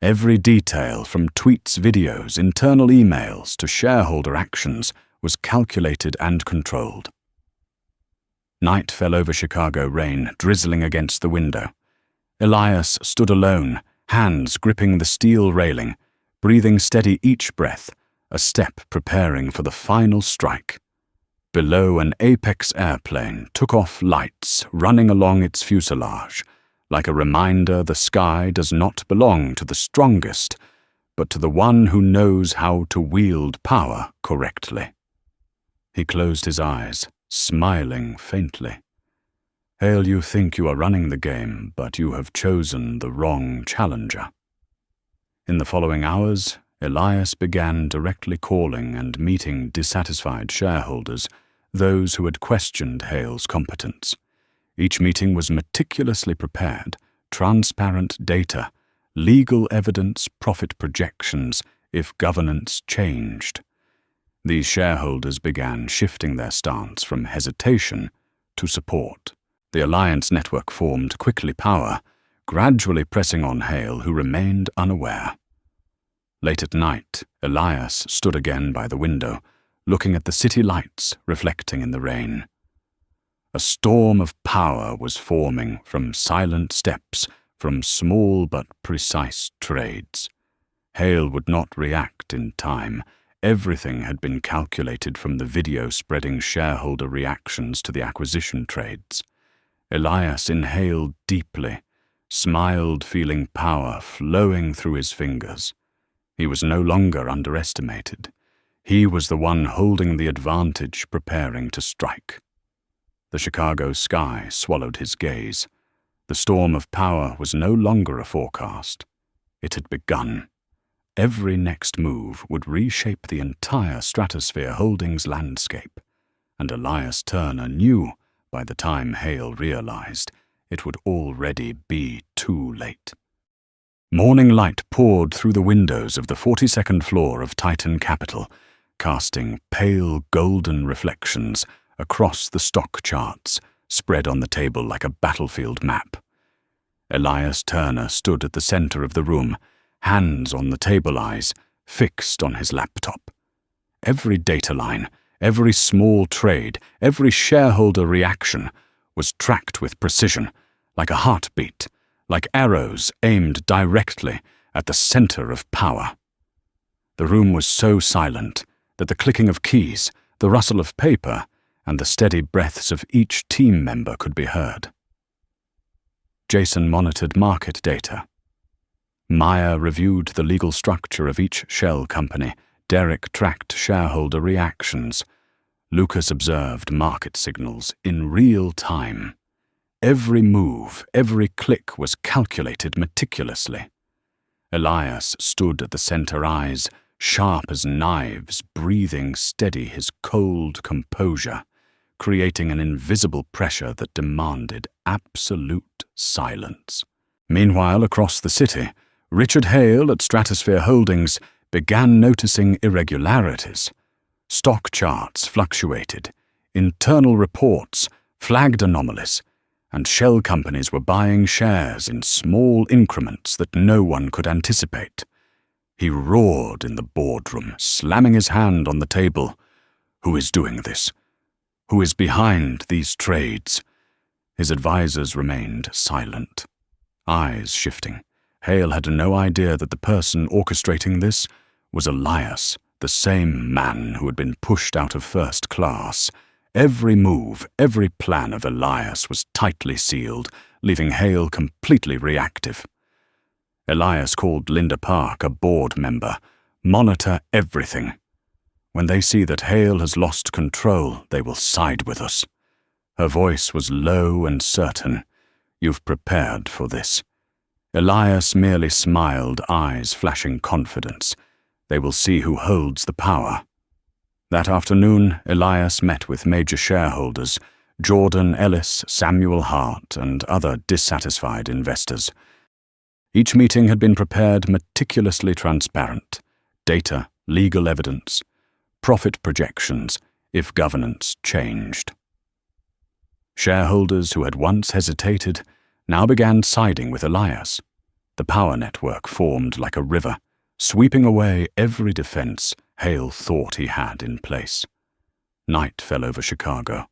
Every detail, from tweets, videos, internal emails to shareholder actions, was calculated and controlled. Night fell over Chicago, rain drizzling against the window. Elias stood alone, hands gripping the steel railing, breathing steady each breath, a step preparing for the final strike. Below, an Apex airplane took off lights running along its fuselage, like a reminder the sky does not belong to the strongest, but to the one who knows how to wield power correctly. He closed his eyes, smiling faintly. Hale, you think you are running the game, but you have chosen the wrong challenger. In the following hours, Elias began directly calling and meeting dissatisfied shareholders, those who had questioned Hale's competence. Each meeting was meticulously prepared, transparent data, legal evidence, profit projections, if governance changed. These shareholders began shifting their stance from hesitation to support. The alliance network formed quickly power, gradually pressing on Hale, who remained unaware. Late at night, Elias stood again by the window, looking at the city lights reflecting in the rain. A storm of power was forming from silent steps, from small but precise trades. Hale would not react in time. Everything had been calculated from the video spreading shareholder reactions to the acquisition trades. Elias inhaled deeply, smiled, feeling power flowing through his fingers. He was no longer underestimated. He was the one holding the advantage, preparing to strike. The Chicago sky swallowed his gaze. The storm of power was no longer a forecast. It had begun. Every next move would reshape the entire Stratosphere Holdings landscape, and Elias Turner knew, by the time Hale realized, it would already be too late. Morning light poured through the windows of the 42nd floor of Titan Capital, casting pale golden reflections across the stock charts spread on the table like a battlefield map. Elias Turner stood at the center of the room, hands on the table eyes, fixed on his laptop. Every data line, every small trade, every shareholder reaction was tracked with precision, like a heartbeat, like arrows aimed directly at the center of power. The room was so silent that the clicking of keys, the rustle of paper, and the steady breaths of each team member could be heard. Jason monitored market data. Meyer reviewed the legal structure of each shell company. Derek tracked shareholder reactions. Lucas observed market signals in real time. Every move, every click was calculated meticulously. Elias stood at the center, eyes sharp as knives, breathing steady, his cold composure, creating an invisible pressure that demanded absolute silence. Meanwhile, across the city, Richard Hale at Stratosphere Holdings began noticing irregularities. Stock charts fluctuated, internal reports flagged anomalies, and shell companies were buying shares in small increments that no one could anticipate. He roared in the boardroom, slamming his hand on the table. Who is doing this? Who is behind these trades? His advisors remained silent, eyes shifting. Hale had no idea that the person orchestrating this was Elias, the same man who had been pushed out of first class. Every move, every plan of Elias was tightly sealed, leaving Hale completely reactive. Elias called Linda Park a board member. Monitor everything. When they see that Hale has lost control, they will side with us. Her voice was low and certain. You've prepared for this. Elias merely smiled, eyes flashing confidence. They will see who holds the power. That afternoon, Elias met with major shareholders, Jordan Ellis, Samuel Hart, and other dissatisfied investors. Each meeting had been prepared meticulously transparent. Data, legal evidence, profit projections, if governance changed. Shareholders who had once hesitated now began siding with Elias. The power network formed like a river, sweeping away every defense Hale thought he had in place. Night fell over Chicago,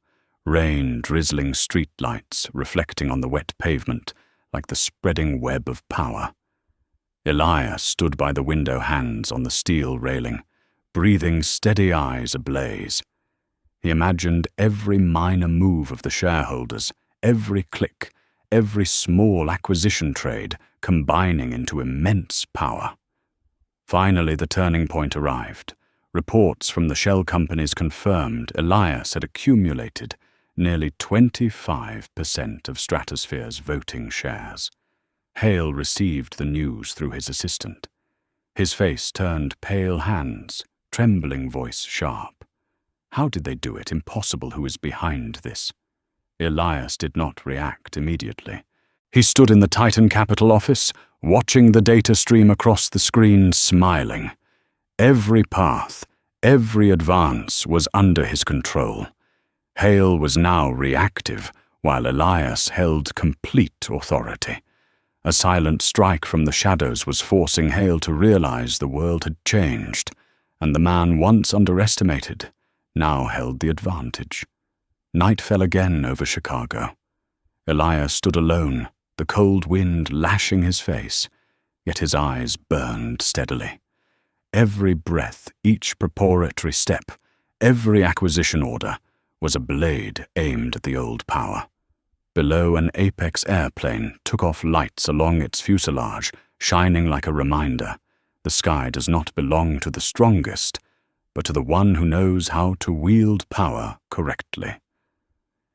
rain drizzling streetlights reflecting on the wet pavement like the spreading web of power. Elias stood by the window, hands on the steel railing, breathing, steady eyes ablaze. He imagined every minor move of the shareholders, every click, every small acquisition trade combining into immense power. Finally, the turning point arrived. Reports from the shell companies confirmed Elias had accumulated nearly 25% of Stratosphere's voting shares. Hale received the news through his assistant. His face turned pale, hands, trembling voice sharp. How did they do it? Impossible. Who is behind this? Elias did not react immediately. He stood in the Titan Capital office, watching the data stream across the screen, smiling. Every path, every advance was under his control. Hale was now reactive, while Elias held complete authority. A silent strike from the shadows was forcing Hale to realize the world had changed, and the man once underestimated now held the advantage. Night fell again over Chicago. Elias stood alone, the cold wind lashing his face, yet his eyes burned steadily. Every breath, each preparatory step, every acquisition order was a blade aimed at the old power. Below, an Apex airplane took off lights along its fuselage, shining like a reminder. The sky does not belong to the strongest, but to the one who knows how to wield power correctly.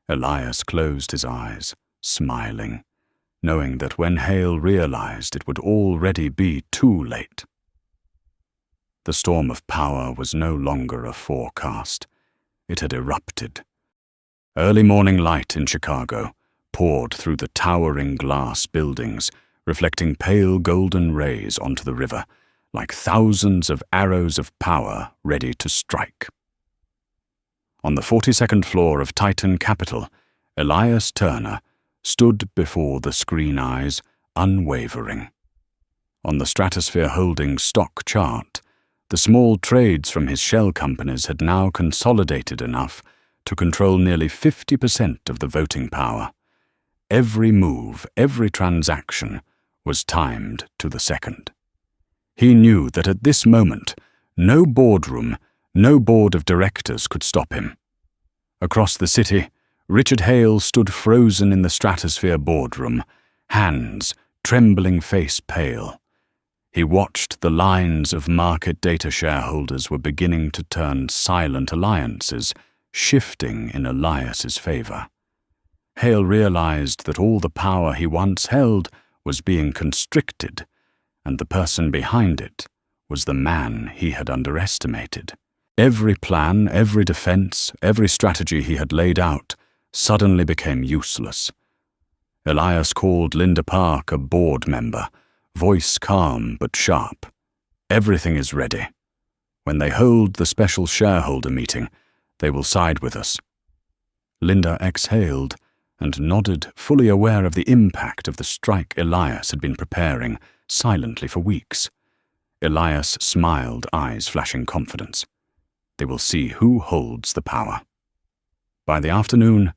Elias closed his eyes, smiling, knowing that when Hale realized it would already be too late. The storm of power was no longer a forecast. It had erupted. Early morning light in Chicago poured through the towering glass buildings, reflecting pale golden rays onto the river, like thousands of arrows of power ready to strike. On the 42nd floor of Titan Capital, Elias Turner stood before the screen eyes, unwavering. On the Stratosphere Holdings stock chart, the small trades from his shell companies had now consolidated enough to control nearly 50% of the voting power. Every move, every transaction was timed to the second. He knew that at this moment, no boardroom, no board of directors could stop him. Across the city, Richard Hale stood frozen in the Stratosphere boardroom, hands, trembling face pale. He watched the lines of market data shareholders were beginning to turn silent alliances, shifting in Elias's favor. Hale realized that all the power he once held was being constricted, and the person behind it was the man he had underestimated. Every plan, every defense, every strategy he had laid out suddenly became useless. Elias called Linda Park a board member, voice calm but sharp. Everything is ready. When they hold the special shareholder meeting, they will side with us. Linda exhaled and nodded, fully aware of the impact of the strike Elias had been preparing silently for weeks. Elias smiled, eyes flashing confidence. They will see who holds the power. By the afternoon,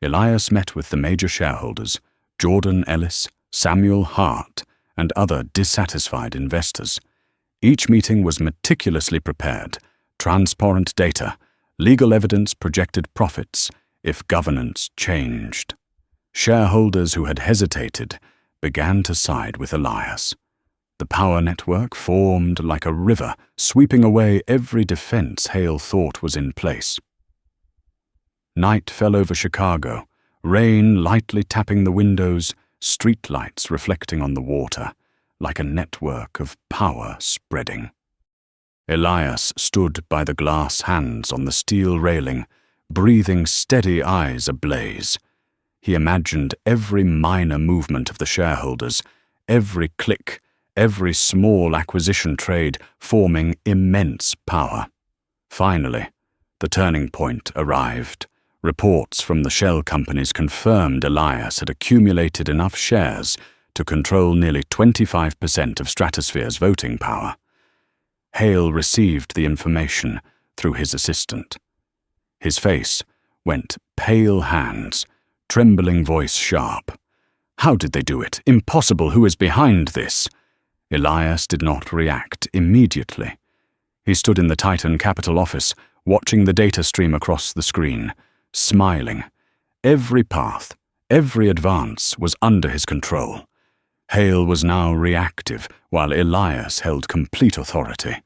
Elias met with the major shareholders, Jordan Ellis, Samuel Hart, and other dissatisfied investors. Each meeting was meticulously prepared, transparent data, legal evidence projected profits if governance changed. Shareholders who had hesitated began to side with Elias. The power network formed like a river, sweeping away every defense Hale thought was in place. Night fell over Chicago, rain lightly tapping the windows, streetlights reflecting on the water, like a network of power spreading. Elias stood by the glass hands on the steel railing, breathing steady, eyes ablaze. He imagined every minor movement of the shareholders, every click, every small acquisition trade forming immense power. Finally, the turning point arrived. Reports from the shell companies confirmed Elias had accumulated enough shares to control nearly 25% of Stratosphere's voting power. Hale received the information through his assistant. His face went pale, hands, trembling voice sharp. How did they do it? Impossible. Who is behind this? Elias did not react immediately. He stood in the Titan Capital office, watching the data stream across the screen, smiling. Every path, every advance was under his control. Hale was now reactive, while Elias held complete authority.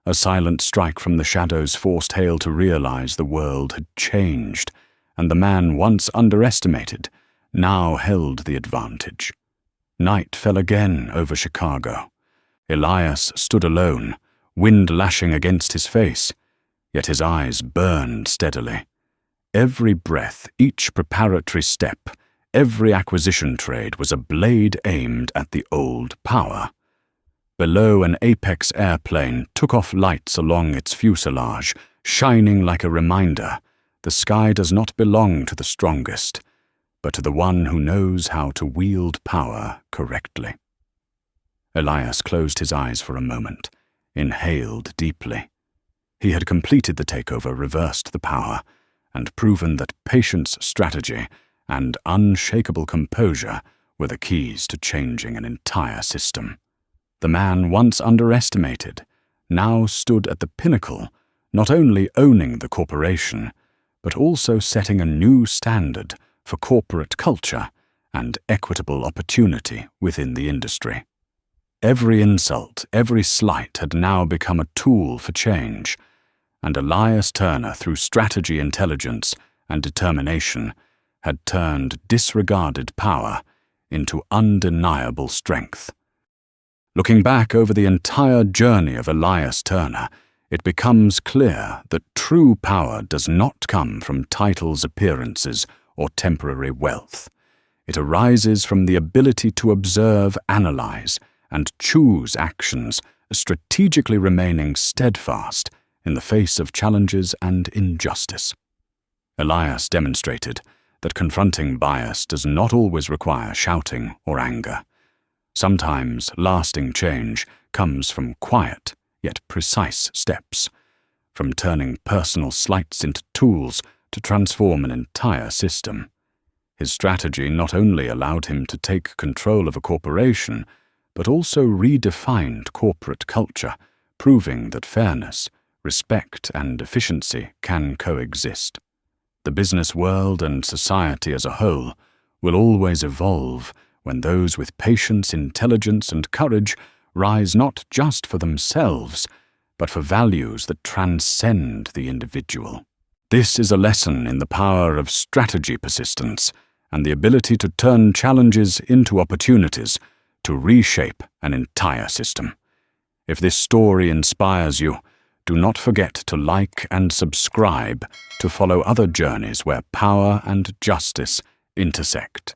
A silent strike from the shadows forced Hale to realize the world had changed, and the man once underestimated now held the advantage. Night fell again over Chicago. Elias stood alone, wind lashing against his face, yet his eyes burned steadily. Every breath, each preparatory step, every acquisition trade was a blade aimed at the old power. Below, an Apex airplane took off lights along its fuselage, shining like a reminder: the sky does not belong to the strongest, but to the one who knows how to wield power correctly. Elias closed his eyes for a moment, inhaled deeply. He had completed the takeover, reversed the power, and proven that patience, strategy, and unshakable composure were the keys to changing an entire system. The man once underestimated now stood at the pinnacle, not only owning the corporation, but also setting a new standard for corporate culture and equitable opportunity within the industry. Every insult, every slight had now become a tool for change, and Elias Turner, through strategy, intelligence, and determination, had turned disregarded power into undeniable strength. Looking back over the entire journey of Elias Turner, it becomes clear that true power does not come from titles, appearances, or temporary wealth. It arises from the ability to observe, analyze, and choose actions, strategically remaining steadfast in the face of challenges and injustice. Elias demonstrated that confronting bias does not always require shouting or anger. Sometimes lasting change comes from quiet yet precise steps, from turning personal slights into tools to transform an entire system. His strategy not only allowed him to take control of a corporation, but also redefined corporate culture, proving that fairness, respect, and efficiency can coexist. The business world and society as a whole will always evolve when those with patience, intelligence, and courage rise not just for themselves, but for values that transcend the individual. This is a lesson in the power of strategy, persistence, and the ability to turn challenges into opportunities to reshape an entire system. If this story inspires you, do not forget to like and subscribe to follow other journeys where power and justice intersect.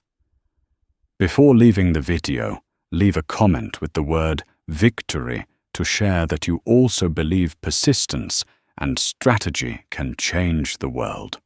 Before leaving the video, leave a comment with the word victory to share that you also believe persistence and strategy can change the world.